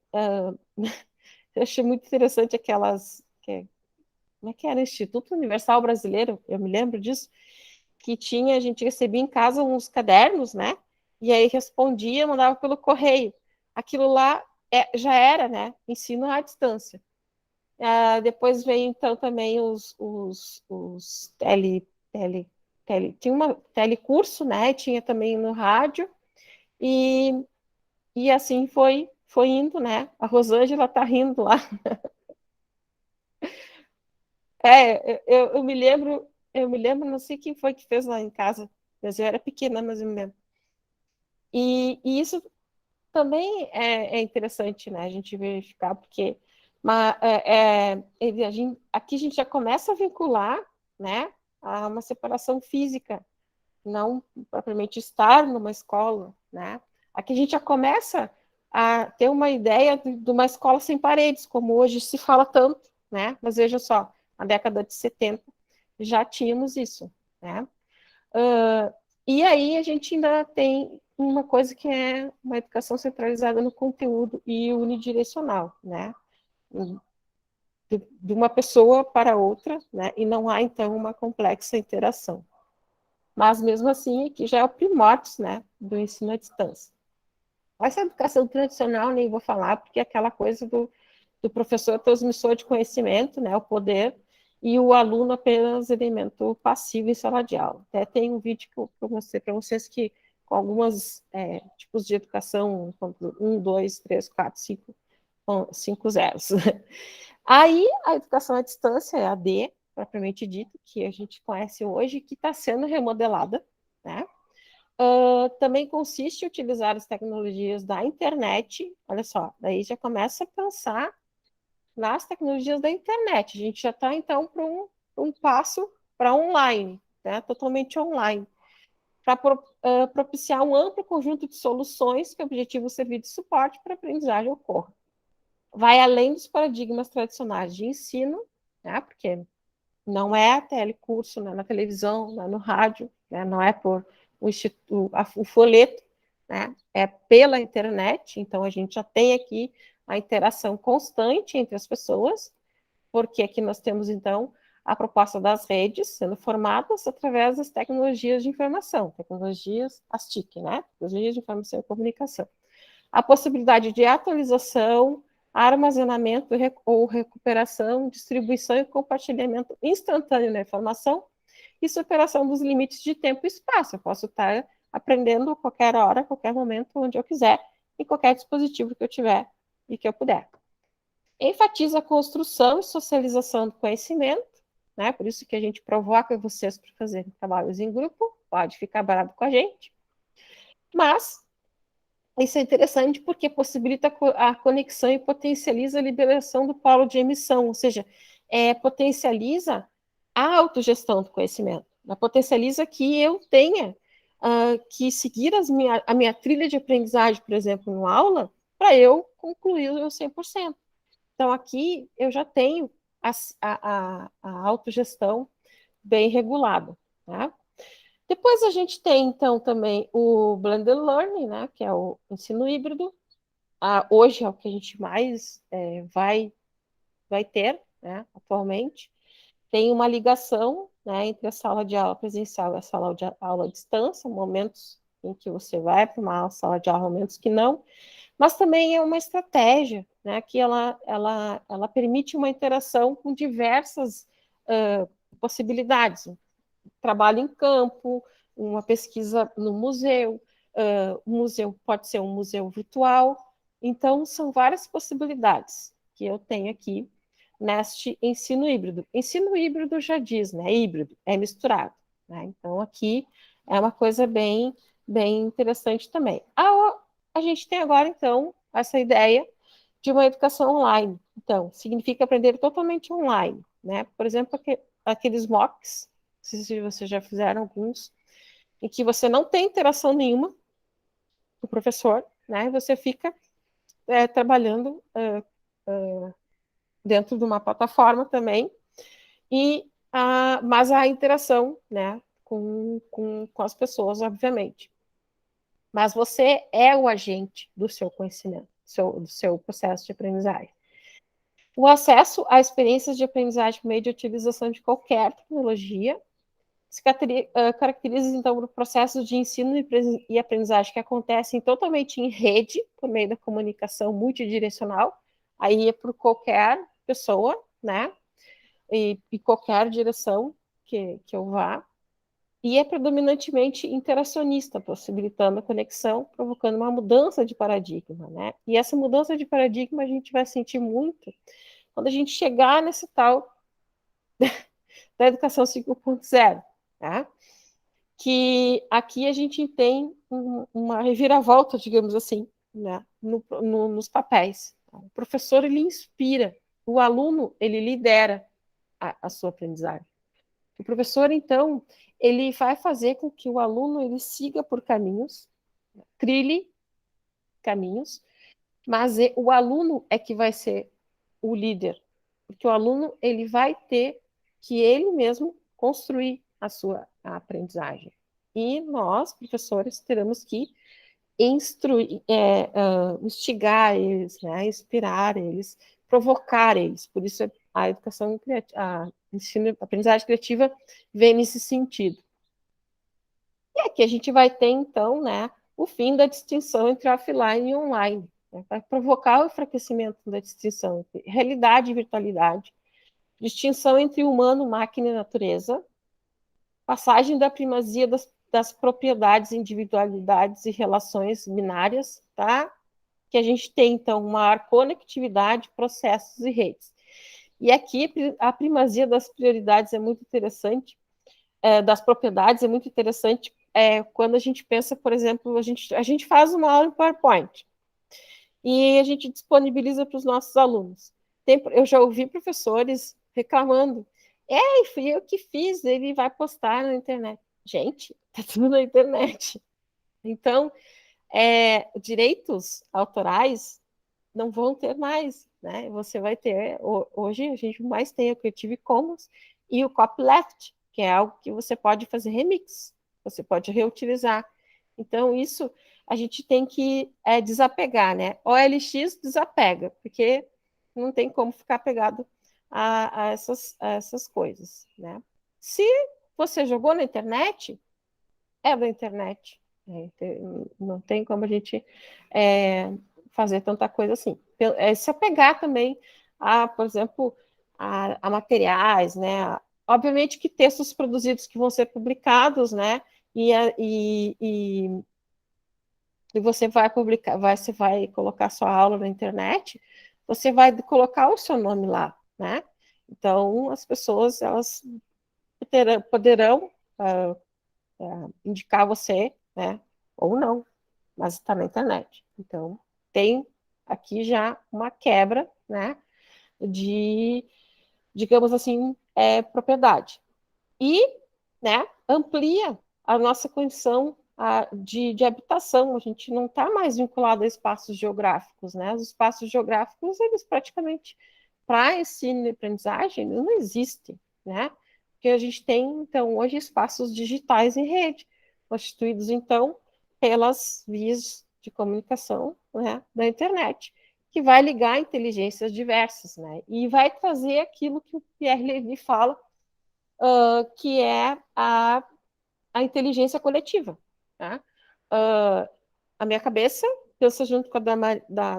eu achei muito interessante aquelas... como é que era? Instituto Universal Brasileiro, eu me lembro disso, que a gente recebia em casa uns cadernos, né? E aí respondia, mandava pelo correio. Aquilo lá já era, né? Ensino à distância. Depois veio, então, também os tinha uma telecurso, né? Tinha também no rádio. E assim foi indo, né? A Rosângela tá rindo lá. Eu me lembro, não sei quem foi que fez lá em casa, mas eu era pequena, mas eu me lembro. E isso também é interessante, né, a gente verificar, porque aqui a gente já começa a vincular, né, a uma separação física, não propriamente estar numa escola, né? Aqui a gente já começa a ter uma ideia de uma escola sem paredes, como hoje se fala tanto, né? Mas veja só, na década de 70 já tínhamos isso, né? E aí a gente ainda tem uma coisa que é uma educação centralizada no conteúdo e unidirecional, né? De uma pessoa para outra, né? E não há, então, uma complexa interação. Mas, mesmo assim, aqui já é o primórdios, né, do ensino à distância. Essa educação tradicional, nem vou falar, porque é aquela coisa do professor transmissor de conhecimento, né, o poder, e o aluno apenas elemento passivo em sala de aula. Até tem um vídeo que eu mostrei para vocês que, com alguns tipos de educação, 1, 2, 3, 4, 5 zeros. Aí, a educação à distância, a AD, propriamente dito, que a gente conhece hoje, que está sendo remodelada, né? Também consiste em utilizar as tecnologias da internet, olha só, daí já começa a pensar nas tecnologias da internet, a gente já está, então, para um passo para online, né? Totalmente online, para propiciar um amplo conjunto de soluções que objetivam servir de suporte para a aprendizagem ocorra. Vai além dos paradigmas tradicionais de ensino, né? Porque não é telecurso, não é na televisão, não é no rádio, né? Não é por o folheto, né? É pela internet, então a gente já tem aqui a interação constante entre as pessoas, porque aqui nós temos, então, a proposta das redes sendo formadas através das tecnologias de informação, as TIC, né? Tecnologias de informação e comunicação. A possibilidade de atualização, armazenamento ou recuperação, distribuição e compartilhamento instantâneo da informação e superação dos limites de tempo e espaço. Eu posso estar aprendendo a qualquer hora, a qualquer momento, onde eu quiser, em qualquer dispositivo que eu tiver e que eu puder. Enfatiza a construção e socialização do conhecimento, né? Por isso que a gente provoca vocês para fazerem trabalhos em grupo, pode ficar bravo com a gente, mas isso é interessante porque possibilita a conexão e potencializa a liberação do polo de emissão, ou seja, potencializa a autogestão do conhecimento, potencializa que eu tenha que seguir a minha trilha de aprendizagem, por exemplo, no aula, para eu concluir o 100%. Então, aqui eu já tenho a autogestão bem regulada, né? Depois a gente tem, então, também o Blended Learning, né, que é o ensino híbrido. Hoje é o que a gente mais vai ter, né, atualmente. Tem uma ligação, né, entre a sala de aula presencial e a sala de aula à distância, momentos em que você vai para uma sala de aula, momentos que não, mas também é uma estratégia, né, que ela permite uma interação com diversas possibilidades, trabalho em campo, uma pesquisa no museu, o museu pode ser um museu virtual, então são várias possibilidades que eu tenho aqui neste ensino híbrido. Ensino híbrido já diz, né? Híbrido, é misturado, né? Então aqui é uma coisa bem interessante também. A gente tem agora, então, essa ideia de uma educação online. Então, significa aprender totalmente online, né? Por exemplo, aqueles MOOCs, não sei se vocês já fizeram alguns, em que você não tem interação nenhuma com o professor, né? Você fica trabalhando dentro de uma plataforma também, mas há interação, né, com as pessoas, obviamente. Mas você é o agente do seu conhecimento, do seu processo de aprendizagem. O acesso a experiências de aprendizagem por meio de utilização de qualquer tecnologia se caracteriza, então, por processos de ensino e aprendizagem que acontecem totalmente em rede, por meio da comunicação multidirecional, aí é por qualquer pessoa, né, e qualquer direção que eu vá, e é predominantemente interacionista, possibilitando a conexão, provocando uma mudança de paradigma, né, e essa mudança de paradigma a gente vai sentir muito quando a gente chegar nesse tal da educação 5.0, tá? Que aqui a gente tem uma reviravolta, digamos assim, né, nos papéis. O professor, ele inspira, o aluno, ele lidera a sua aprendizagem. O professor, então, ele vai fazer com que o aluno ele siga por caminhos, trilhe caminhos, mas o aluno é que vai ser o líder, porque o aluno ele vai ter que ele mesmo construir a sua aprendizagem. E nós, professores, teremos que instigar eles, né, inspirar eles, provocar eles. Por isso a educação criativa, a aprendizagem criativa vem nesse sentido. E aqui a gente vai ter, então, né, o fim da distinção entre offline e online. Né, vai provocar o enfraquecimento da distinção entre realidade e virtualidade, distinção entre humano, máquina e natureza, passagem da primazia das propriedades, individualidades e relações binárias, tá? Que a gente tem, então, maior conectividade, processos e redes. E aqui a primazia das prioridades é muito interessante, das propriedades é muito interessante, quando a gente pensa, por exemplo, a gente faz uma aula em PowerPoint e a gente disponibiliza para os nossos alunos. Eu já ouvi professores reclamando, fui eu que fiz, ele vai postar na internet. Gente, tá tudo na internet. Então, direitos autorais não vão ter mais, né? Você vai ter, hoje a gente mais tem o Creative Commons e o copyleft, que é algo que você pode fazer remix, você pode reutilizar. Então, isso a gente tem que desapegar, né? OLX desapega, porque não tem como ficar pegado a essas coisas, né? Se você jogou na internet, é da internet. Não tem como a gente fazer tanta coisa assim. Se apegar também por exemplo, a materiais, né? Obviamente que textos produzidos que vão ser publicados, né? E você vai publicar, você vai colocar sua aula na internet, você vai colocar o seu nome lá, né? Então, as pessoas, elas poderão indicar você, né? Ou não, mas está na internet. Então, tem aqui já uma quebra, né? De, digamos assim, propriedade. E, né, amplia a nossa condição de habitação. A gente não está mais vinculado a espaços geográficos, né? Os espaços geográficos, eles praticamente, para ensino e aprendizagem, não existem, né? Porque a gente tem, então, hoje, espaços digitais em rede, constituídos, então, pelas vias de comunicação, né, da internet, que vai ligar inteligências diversas, né? E vai trazer aquilo que o Pierre Levy fala, que é a inteligência coletiva. Tá? A minha cabeça pensa junto com a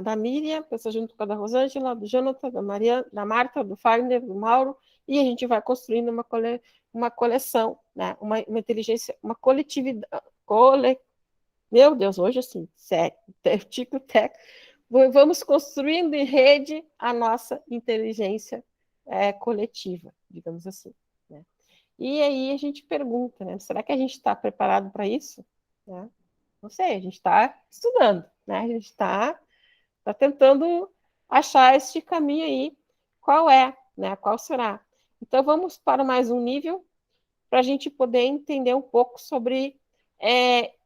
da Miriam, pensa junto com a da Rosângela, do Jonathan, da Maria, da Marta, do Fagner, do Mauro, e a gente vai construindo uma coleção, né? uma inteligência, uma coletividade. Meu Deus, hoje assim, sério, tico-teco. Vamos construindo em rede a nossa inteligência coletiva, digamos assim. Né? E aí a gente pergunta, né? Será que a gente está preparado para isso? Né? Não sei, a gente está estudando, né? A gente está tentando achar este caminho aí. Qual é, né? Qual será? Então vamos para mais um nível para a gente poder entender um pouco sobre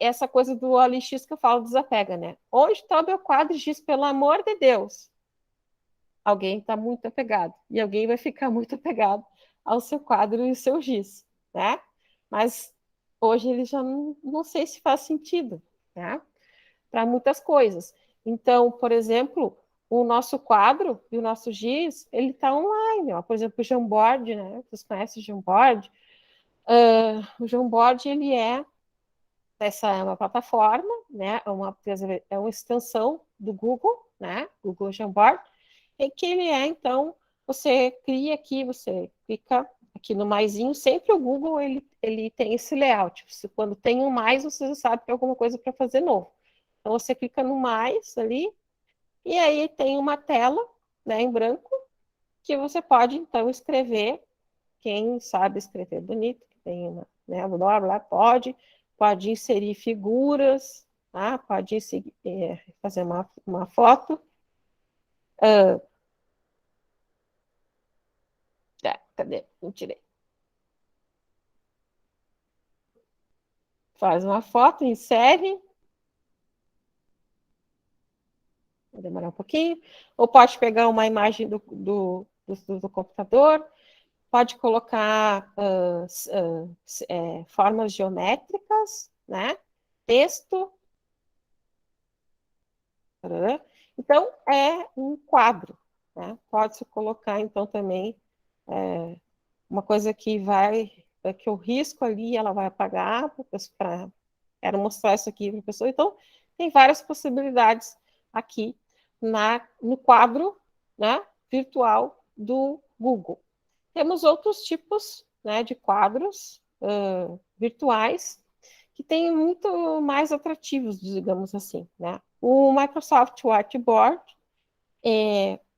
essa coisa do OLX que eu falo, desapega, né? Onde está o meu quadro Giz, pelo amor de Deus? Alguém está muito apegado, e alguém vai ficar muito apegado ao seu quadro e ao seu giz, né? Mas hoje ele já não sei se faz sentido, né? Para muitas coisas. Então, por exemplo, o nosso quadro e o nosso giz, ele está online, ó. Por exemplo, o Jamboard, né? Vocês conhecem o Jamboard? O Jamboard, ele essa é uma plataforma, né? É uma extensão do Google, né? Google Jamboard, em que ele então, você cria aqui, você clica aqui no maisinho, sempre o Google, ele tem esse layout. Quando tem um mais, você já sabe que é alguma coisa para fazer novo. Então, você clica no mais ali, e aí tem uma tela, né, em branco, que você pode, então, escrever, quem sabe escrever bonito, que tem uma, né, blá, blá, pode inserir figuras, tá? Pode fazer uma foto. Cadê? Não tirei. faz uma foto, insere. Vai demorar um pouquinho. Ou pode pegar uma imagem do computador, pode colocar formas geométricas, né? Texto. Então, é um quadro, né? Pode-se colocar, então, também uma coisa que eu risco ali, ela vai apagar, quero mostrar isso aqui para a pessoa. Então, tem várias possibilidades aqui no quadro, né, virtual do Google. Temos outros tipos, né, de quadros virtuais que têm muito mais atrativos, digamos assim, né? O Microsoft Whiteboard,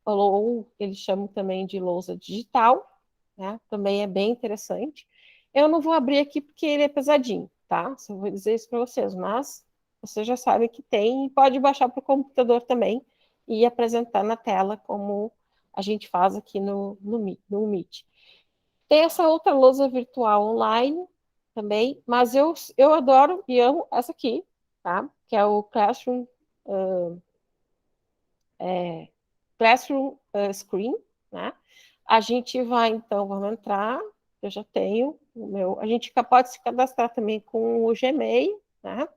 ou eles chamam também de lousa digital, né? Também é bem interessante. Eu não vou abrir aqui porque ele é pesadinho, tá? Só vou dizer isso para vocês, mas você já sabe que tem, e pode baixar para o computador também e apresentar na tela, como a gente faz aqui no Meet. Tem essa outra lousa virtual online também, mas eu adoro e amo essa aqui, tá? Que é o Classroom Screen, né? A gente vai, então, vamos entrar, eu já tenho o meu, a gente pode se cadastrar também com o Gmail, né?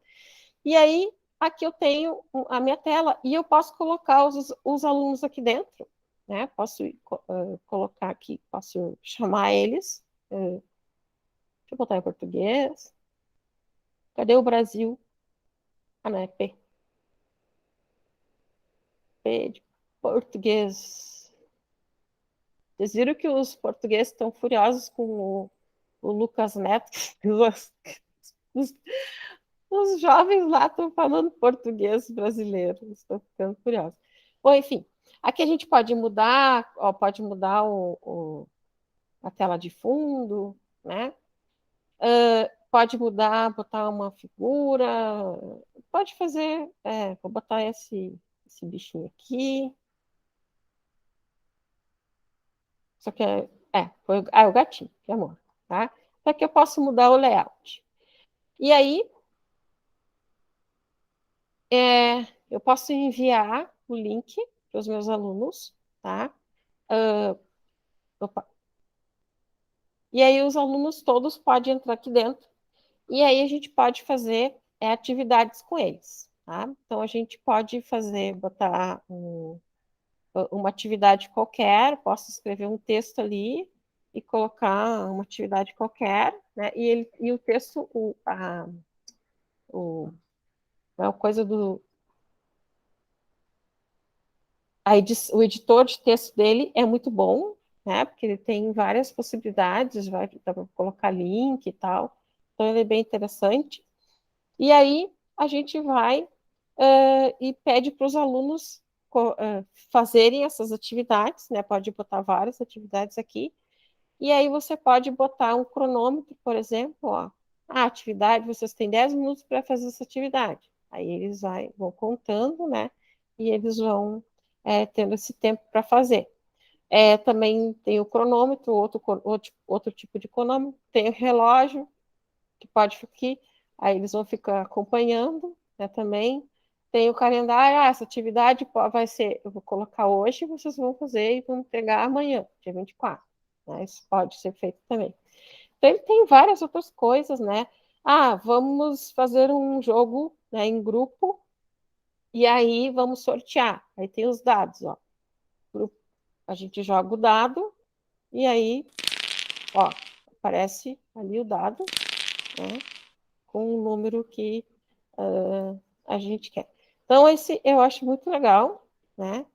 E aí, aqui eu tenho a minha tela e eu posso colocar os alunos aqui dentro, né? Posso colocar aqui, posso chamar eles, deixa eu botar em português. Cadê o Brasil? Ah, não, é P. P de português. Vocês viram que os portugueses estão furiosos com o Lucas Neto? Os, os jovens lá estão falando português brasileiro, estão ficando furiosos. Bom, enfim, aqui a gente pode mudar, pode mudar a tela de fundo, né? Pode mudar, botar uma figura, pode fazer, vou botar esse bichinho aqui. Só que foi o gatinho, que amor, tá? Só que eu posso mudar o layout. E aí, eu posso enviar o link para os meus alunos, tá? Opa. E aí os alunos todos podem entrar aqui dentro. E aí a gente pode fazer atividades com eles, tá? Então a gente pode botar uma atividade qualquer, posso escrever um texto ali e colocar uma atividade qualquer, né? E o texto, a coisa o editor de texto dele é muito bom, né? Porque ele tem várias possibilidades, vai colocar link e tal. Então ele é bem interessante. E aí a gente vai e pede para os alunos fazerem essas atividades, né? Pode botar várias atividades aqui. E aí você pode botar um cronômetro, por exemplo, ó. A atividade, vocês têm 10 minutos para fazer essa atividade. Aí eles vão contando, né? E eles vão tendo esse tempo para fazer. Também tem o cronômetro, outro tipo de cronômetro, tem o relógio, que pode ficar, aí eles vão ficar acompanhando, né, também. Tem o calendário, essa atividade vai ser, eu vou colocar hoje, vocês vão fazer e vão entregar amanhã, dia 24. Né, isso pode ser feito também. Então, ele tem várias outras coisas, né? Vamos fazer um jogo, né, em grupo, e aí vamos sortear. Aí tem os dados, ó. A gente joga o dado, e aí, ó, aparece ali o dado, né, com o número que a gente quer. Então, eu acho muito legal, né?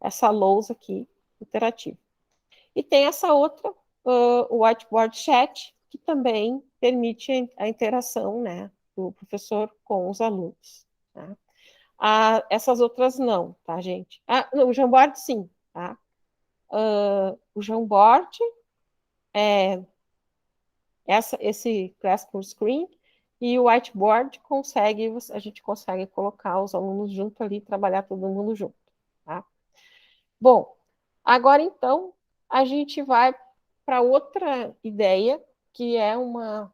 Essa lousa aqui, interativa. E tem essa outra, o Whiteboard Chat, que também permite a interação, né, do professor com os alunos. Tá? Essas outras não, tá, gente? O Jamboard, sim, tá? O Jamboard esse Classroom Screen e o Whiteboard a gente consegue colocar os alunos junto ali, trabalhar todo mundo junto, tá? Bom, agora então a gente vai para outra ideia, que é uma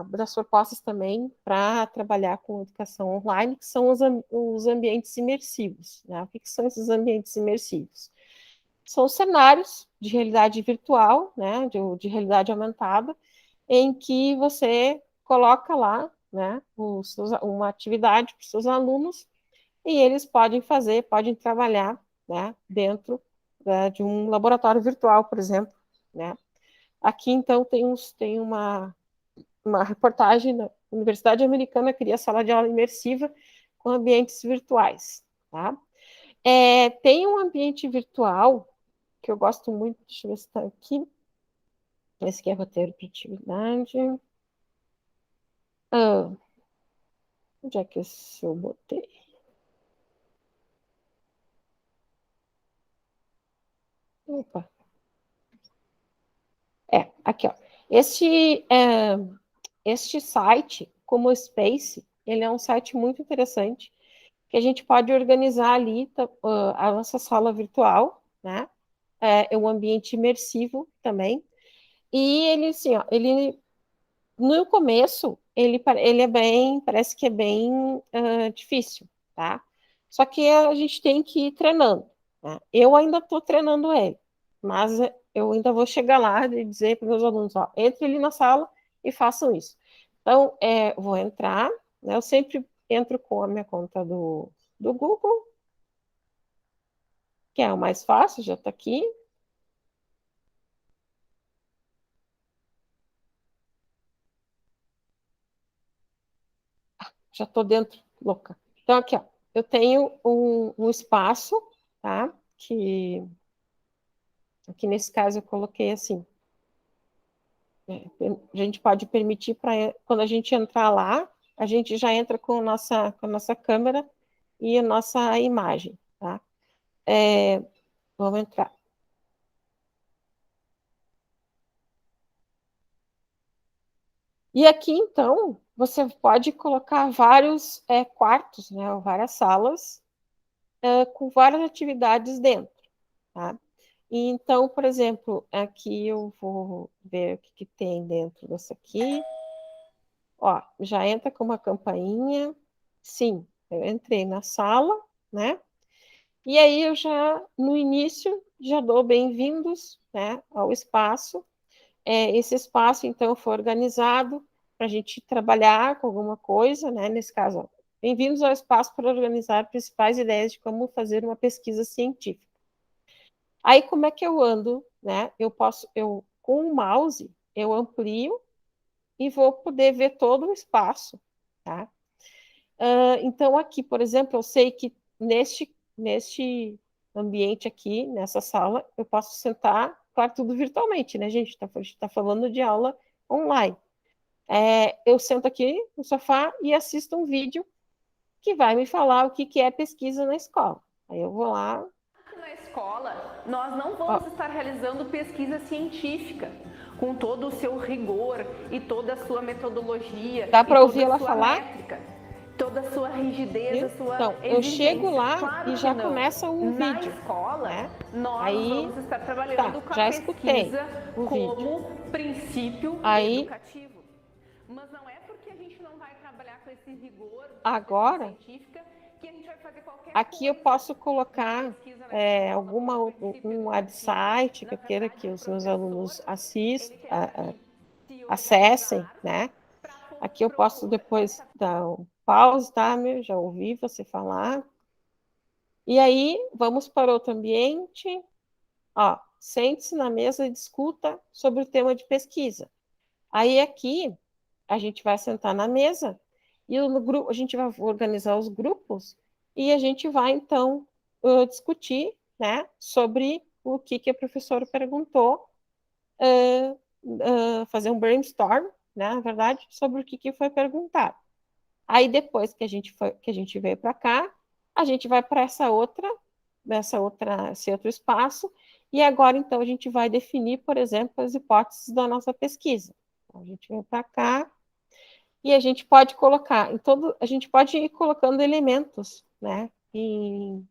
das propostas também para trabalhar com educação online, que são os ambientes imersivos, né? O que são esses ambientes imersivos? São cenários de realidade virtual, né, de realidade aumentada, em que você coloca lá, né, uma atividade para os seus alunos e eles podem trabalhar, né, dentro de um laboratório virtual, por exemplo, né. Aqui, então, tem uma reportagem da Universidade Americana cria sala de aula imersiva com ambientes virtuais, tá? Tem um ambiente virtual que eu gosto muito, deixa eu ver se está aqui. Esse aqui é roteiro para atividade. Onde é que eu botei? Opa. Aqui, ó. Este site, como o Space, ele é um site muito interessante, que a gente pode organizar ali a nossa sala virtual, né? É um ambiente imersivo também. E ele, assim, ó, no começo, ele parece que é bem difícil, tá? Só que a gente tem que ir treinando, né? Eu ainda estou treinando ele, mas eu ainda vou chegar lá e dizer para os meus alunos, ó, entre ali na sala e façam isso. Então, vou entrar, né? Eu sempre entro com a minha conta do Google, que é o mais fácil, já está aqui. Já estou dentro, louca. Então, aqui, ó, eu tenho um espaço, tá? Que aqui nesse caso eu coloquei assim. A gente pode permitir para quando a gente entrar lá, a gente já entra com a nossa câmera e a nossa imagem, tá? Vamos entrar. E aqui, então, você pode colocar vários quartos, né? Ou várias salas com várias atividades dentro, tá? Então, por exemplo, aqui eu vou ver o que tem dentro dessa aqui. Ó, já entra com uma campainha. Sim, eu entrei na sala, né? E aí eu já, no início, já dou bem-vindos, né, ao espaço. Esse espaço, então, foi organizado para a gente trabalhar com alguma coisa, né? Nesse caso, bem-vindos ao espaço para organizar principais ideias de como fazer uma pesquisa científica. Aí, como é que eu ando, né? Com o mouse, eu amplio e vou poder ver todo o espaço, tá? Então, aqui, por exemplo, eu sei que neste ambiente aqui, nessa sala, eu posso sentar, claro, tudo virtualmente, né, gente? A gente está falando de aula online. Eu sento aqui no sofá e assisto um vídeo que vai me falar o que é pesquisa na escola. Aí eu vou lá. Na escola, nós não vamos estar realizando pesquisa científica com todo o seu rigor e toda a sua metodologia. Dá para ouvir ela falar? Métrica, toda a sua rigidez, a sua então, exigência. eu chego lá claro e já começa um Na vídeo. escola, né? nós Aí, vamos estar trabalhando com a pesquisa como princípio educativo. Mas não é porque a gente não vai trabalhar com esse rigor agora, científica que a gente vai fazer qualquer aqui eu posso colocar um website que eu queira que os meus alunos acessem, né? Aqui eu posso depois dar um pause, tá? Já ouvi você falar. E aí, vamos para outro ambiente. Ó, sente-se na mesa e discuta sobre o tema de pesquisa. Aí aqui, a gente vai sentar na mesa e no grupo, a gente vai organizar os grupos e a gente vai, então, discutir, né, sobre o que a professora perguntou, fazer um brainstorm, né, na verdade, sobre o que foi perguntado. Aí, depois que a gente veio para cá, a gente vai para esse outro espaço, e agora, então, a gente vai definir, por exemplo, as hipóteses da nossa pesquisa. Então, a gente vem para cá, e a gente pode colocar a gente pode ir colocando elementos, né, em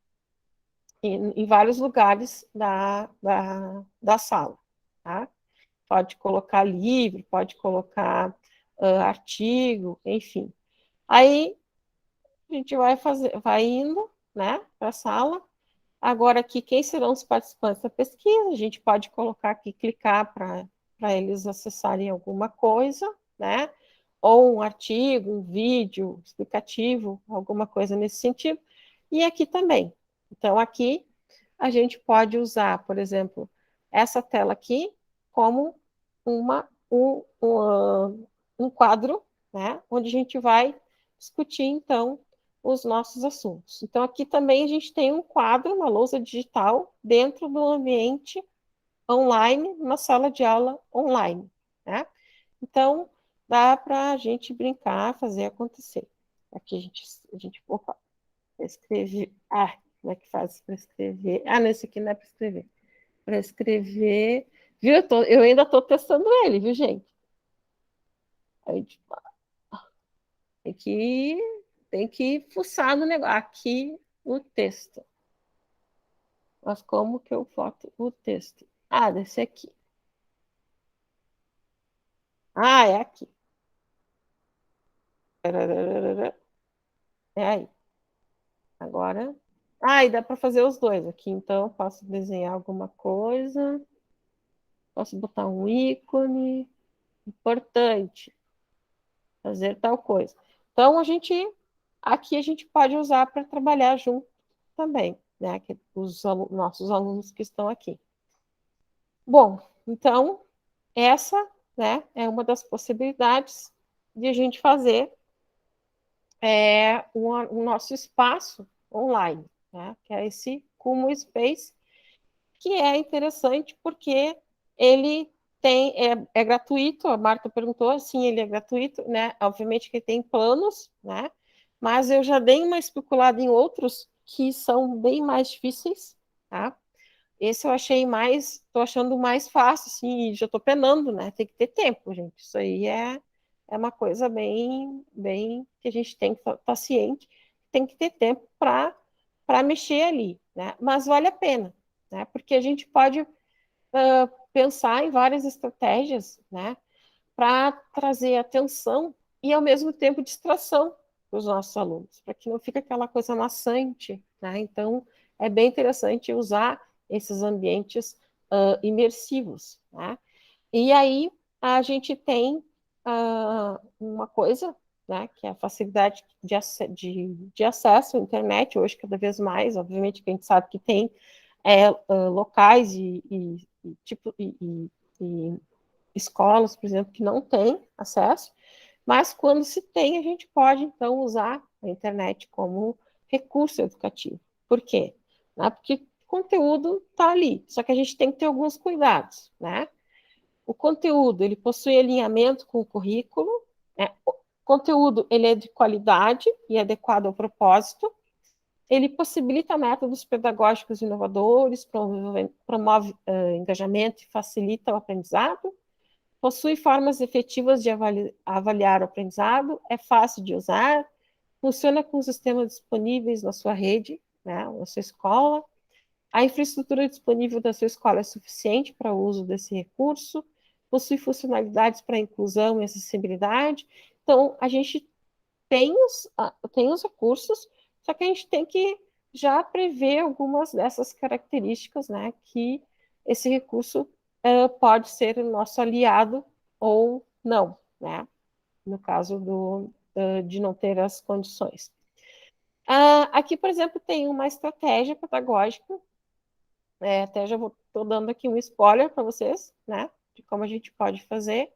vários lugares da sala, tá? pode colocar livro, pode colocar artigo, enfim. Aí a gente vai indo, né, para a sala. Agora aqui, quem serão os participantes da pesquisa? A gente pode colocar aqui, clicar para eles acessarem alguma coisa, né? Ou um artigo, um vídeo explicativo, alguma coisa nesse sentido. E aqui também. Então, aqui a gente pode usar, por exemplo, essa tela aqui como um quadro, né? Onde a gente vai discutir, então, os nossos assuntos. Então, aqui também a gente tem um quadro, uma lousa digital, dentro do ambiente online, na sala de aula online, né? Então, dá para a gente brincar, fazer acontecer. Aqui opa, escrever, como é que faz para escrever? Nesse aqui não é para escrever. Para escrever, viu? Eu ainda estou testando ele, viu, gente? Aí, tem que fuçar no negócio. Aqui o texto. Mas como que eu boto o texto? Desse aqui. É aqui. É aí. Agora. E dá para fazer os dois aqui. Então, eu posso desenhar alguma coisa. Posso botar um ícone. Importante. Fazer tal coisa. Então, aqui a gente pode usar para trabalhar junto também, né? Os nossos alunos que estão aqui. Bom, então, essa, né, é uma das possibilidades de a gente fazer o nosso espaço online, né, que é esse Kumu Space, que é interessante porque ele é gratuito. A Marta perguntou, sim, ele é gratuito, né? Obviamente que ele tem planos, né? Mas eu já dei uma especulada em outros que são bem mais difíceis, tá? Esse eu achei estou achando mais fácil, assim, e já estou penando, né? Tem que ter tempo, gente. Isso aí é uma coisa bem que a gente tem que estar ciente, tem que ter tempo para mexer ali, né? Mas vale a pena, né? Porque a gente pode pensar em várias estratégias, né? Para trazer atenção e, ao mesmo tempo, distração para os nossos alunos, para que não fique aquela coisa maçante, né? Então, é bem interessante usar esses ambientes imersivos, né? E aí, a gente tem uma coisa, né, que é a facilidade de acesso à internet, hoje cada vez mais, obviamente que a gente sabe que tem locais e escolas, por exemplo, que não têm acesso, mas quando se tem, a gente pode, então, usar a internet como recurso educativo. Por quê? Porque o conteúdo está ali, só que a gente tem que ter alguns cuidados, né? O conteúdo, ele possui alinhamento com o currículo, né? O conteúdo, ele é de qualidade e adequado ao propósito, ele possibilita métodos pedagógicos inovadores, promove engajamento e facilita o aprendizado, possui formas efetivas de avaliar o aprendizado, é fácil de usar, funciona com os sistemas disponíveis na sua rede, né, na sua escola, a infraestrutura disponível da sua escola é suficiente para o uso desse recurso, possui funcionalidades para inclusão e acessibilidade. Então, a gente tem os recursos, só que a gente tem que já prever algumas dessas características, né, que esse recurso pode ser o nosso aliado ou não, né, no caso de não ter as condições. Aqui, por exemplo, tem uma estratégia pedagógica, até já estou dando aqui um spoiler para vocês, né, de como a gente pode fazer.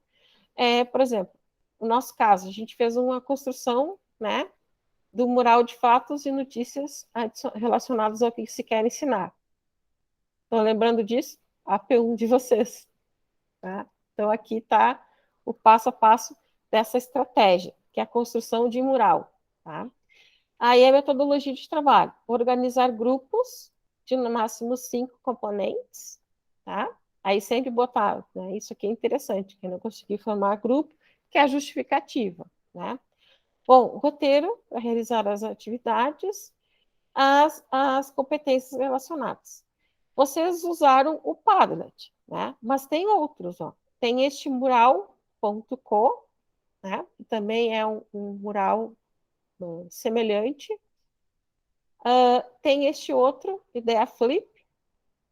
Por exemplo, no nosso caso, a gente fez uma construção, né, do mural de fatos e notícias relacionadas ao que se quer ensinar. Estão lembrando disso? A P1 de vocês. Tá? Então, aqui está o passo a passo dessa estratégia, que é a construção de mural. Tá? Aí a metodologia de trabalho: organizar grupos de no máximo 5 componentes. Tá? Aí sempre botar, né? Isso aqui é interessante, quem não conseguir formar grupo, que é a justificativa. Né? Bom, o roteiro para realizar as atividades, as competências relacionadas. Vocês usaram o Padlet, né? Mas tem outros, ó. tem este mural.co, né? Que também é um mural semelhante. Tem este outro, Ideia Flip,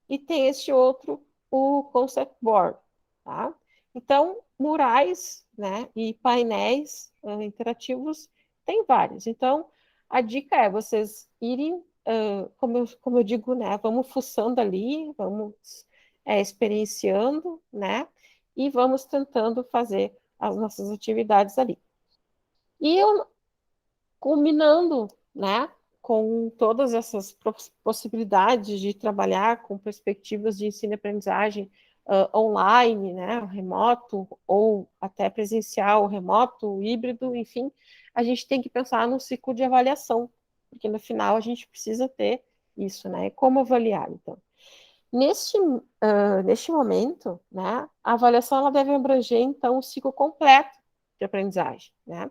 e tem este outro, o Concept Board, tá? Então, murais, né, e painéis interativos, tem vários. Então, a dica é vocês irem, como eu digo, né, vamos fuçando ali, vamos experienciando, né, e vamos tentando fazer as nossas atividades ali. E eu, combinando, né, com todas essas possibilidades de trabalhar com perspectivas de ensino e aprendizagem online, né, remoto, ou até presencial, remoto, híbrido, enfim, a gente tem que pensar no ciclo de avaliação, porque no final a gente precisa ter isso, né, como avaliar, então. Neste momento, né, a avaliação ela deve abranger, então, o ciclo completo de aprendizagem, né.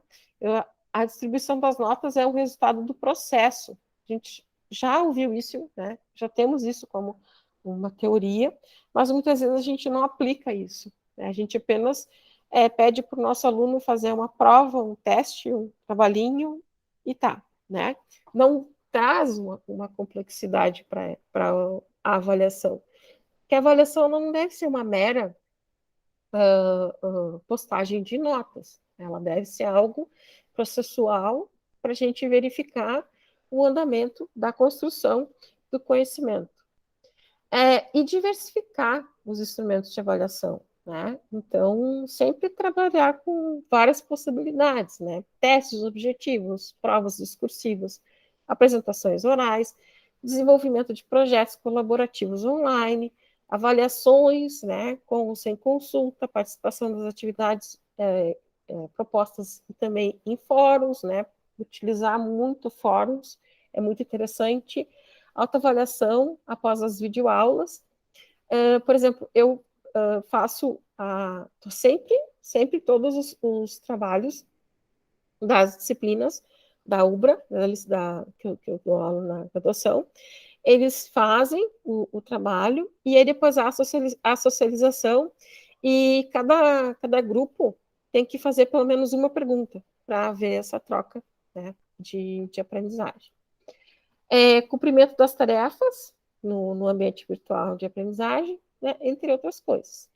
A distribuição das notas é um resultado do processo. A gente já ouviu isso, né? Já temos isso como uma teoria, mas muitas vezes a gente não aplica isso, né? A gente apenas pede para o nosso aluno fazer uma prova, um teste, um trabalhinho e tá, né? Não traz uma complexidade para a avaliação. Porque a avaliação não deve ser uma mera postagem de notas. Ela deve ser algo processual para a gente verificar o andamento da construção do conhecimento. E diversificar os instrumentos de avaliação, né? Então, sempre trabalhar com várias possibilidades, né? Testes objetivos, provas discursivas, apresentações orais, desenvolvimento de projetos colaborativos online, avaliações, né, com ou sem consulta, participação das atividades propostas também em fóruns, né, utilizar muito fóruns, é muito interessante. Autoavaliação após as videoaulas. Por exemplo, eu faço sempre todos os trabalhos das disciplinas da UBRA, que eu dou aula na graduação, eles fazem o trabalho e aí depois há a socialização e cada grupo tem que fazer pelo menos uma pergunta para haver essa troca, né, de aprendizagem. Cumprimento das tarefas no ambiente virtual de aprendizagem, né, entre outras coisas.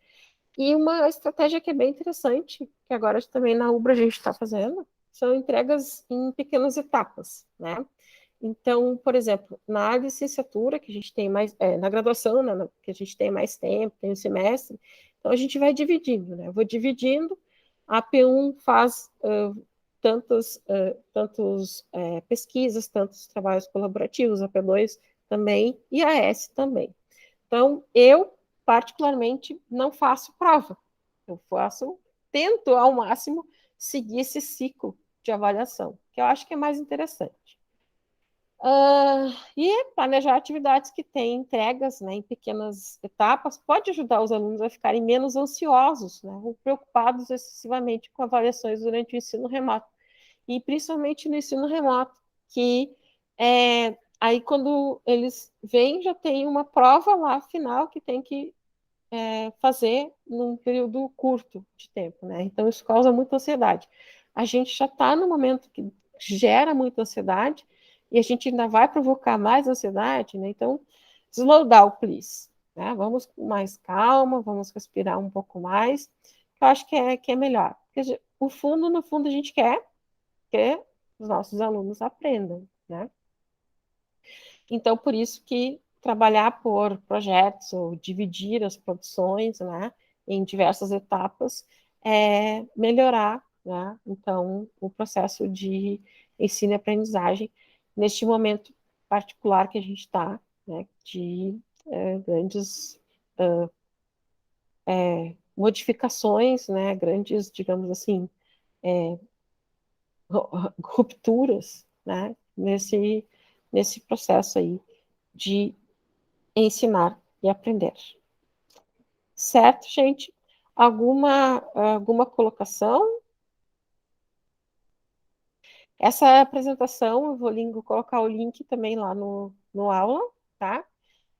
E uma estratégia que é bem interessante, que agora também na UBRA a gente está fazendo, são entregas em pequenas etapas, né? Então, por exemplo, na licenciatura, que a gente tem mais, na graduação, né, que a gente tem mais tempo, tem um semestre, então a gente vai dividindo, né? Eu vou dividindo, a P1 faz tantas pesquisas, tantos trabalhos colaborativos, a P2 também, e a S também. Então, eu, particularmente, não faço prova, eu tento ao máximo seguir esse ciclo de avaliação, que eu acho que é mais interessante. E planejar atividades que têm entregas, né, em pequenas etapas pode ajudar os alunos a ficarem menos ansiosos, né, ou preocupados excessivamente com avaliações durante o ensino remoto. E principalmente no ensino remoto, que aí quando eles vêm, já tem uma prova lá final que tem que fazer num período curto de tempo, né? Então isso causa muita ansiedade. A gente já está no momento que gera muita ansiedade e a gente ainda vai provocar mais ansiedade, né? Então, slow down, please. Né? Vamos com mais calma, vamos respirar um pouco mais. Eu acho que é melhor. Porque no fundo, a gente quer que os nossos alunos aprendam, né? Então, por isso que trabalhar por projetos ou dividir as produções, né, em diversas etapas, melhorar, né, então, o processo de ensino e aprendizagem neste momento particular que a gente está, né, de grandes modificações, né, grandes, digamos assim, rupturas, né, nesse processo aí de ensinar e aprender. Certo, gente? Alguma colocação? Essa apresentação, eu vou colocar o link também lá no aula, tá?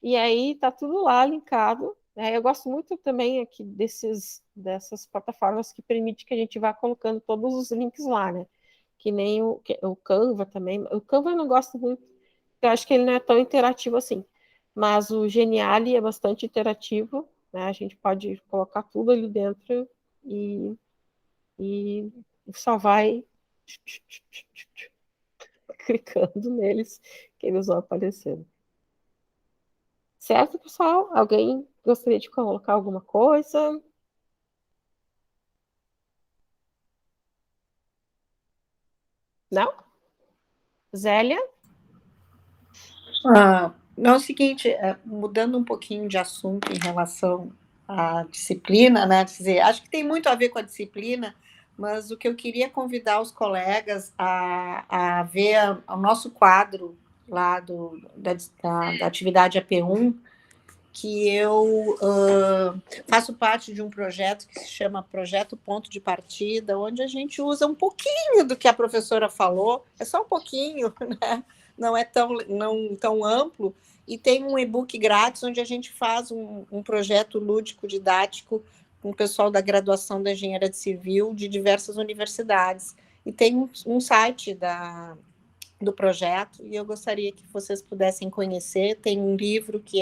E aí tá tudo lá linkado, Eu gosto muito também aqui dessas plataformas que permite que a gente vá colocando todos os links lá, né? Que nem o Canva também. O Canva eu não gosto muito, eu acho que ele não é tão interativo assim. Mas o Geniali é bastante interativo, né? A gente pode colocar tudo ali dentro e só vai clicando neles que eles vão aparecendo. Certo, pessoal? Alguém gostaria de colocar alguma coisa? Não? Zélia? Não, é o seguinte, mudando um pouquinho de assunto em relação à disciplina, né? Quer dizer, acho que tem muito a ver com a disciplina, mas o que eu queria convidar os colegas a ver o nosso quadro lá da atividade AP1, que eu faço parte de um projeto que se chama Projeto Ponto de Partida, onde a gente usa um pouquinho do que a professora falou, é só um pouquinho, né? Não é tão amplo, e tem um e-book grátis onde a gente faz um projeto lúdico didático com o pessoal da graduação da Engenharia Civil de diversas universidades. E tem um site do projeto, e eu gostaria que vocês pudessem conhecer. Tem um livro que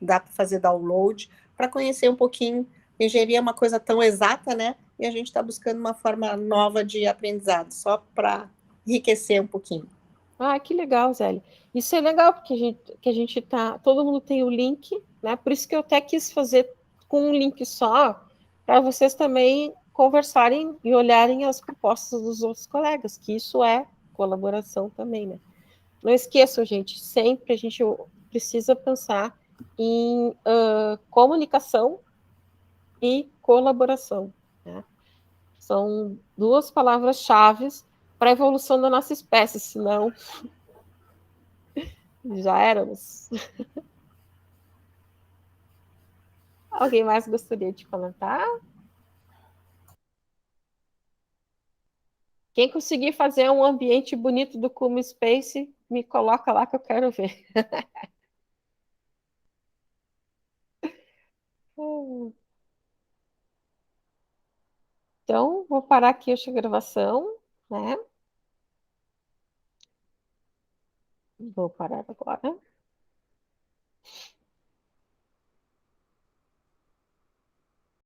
dá para fazer download, para conhecer um pouquinho. Engenharia é uma coisa tão exata, né? E a gente está buscando uma forma nova de aprendizado, só para enriquecer um pouquinho. Ah, que legal, Zélia. Isso é legal, porque a gente tá. Todo mundo tem o link, né? Por isso que eu até quis fazer com um link só, para vocês também conversarem e olharem as propostas dos outros colegas, que isso é colaboração também, né? Não esqueçam, gente, sempre a gente precisa pensar em comunicação e colaboração, né? São duas palavras-chave para a evolução da nossa espécie, senão já éramos. Alguém mais gostaria de comentar? Quem conseguir fazer um ambiente bonito do Kuma Space, me coloca lá que eu quero ver. Então, vou parar aqui esta gravação, né? Vou parar agora.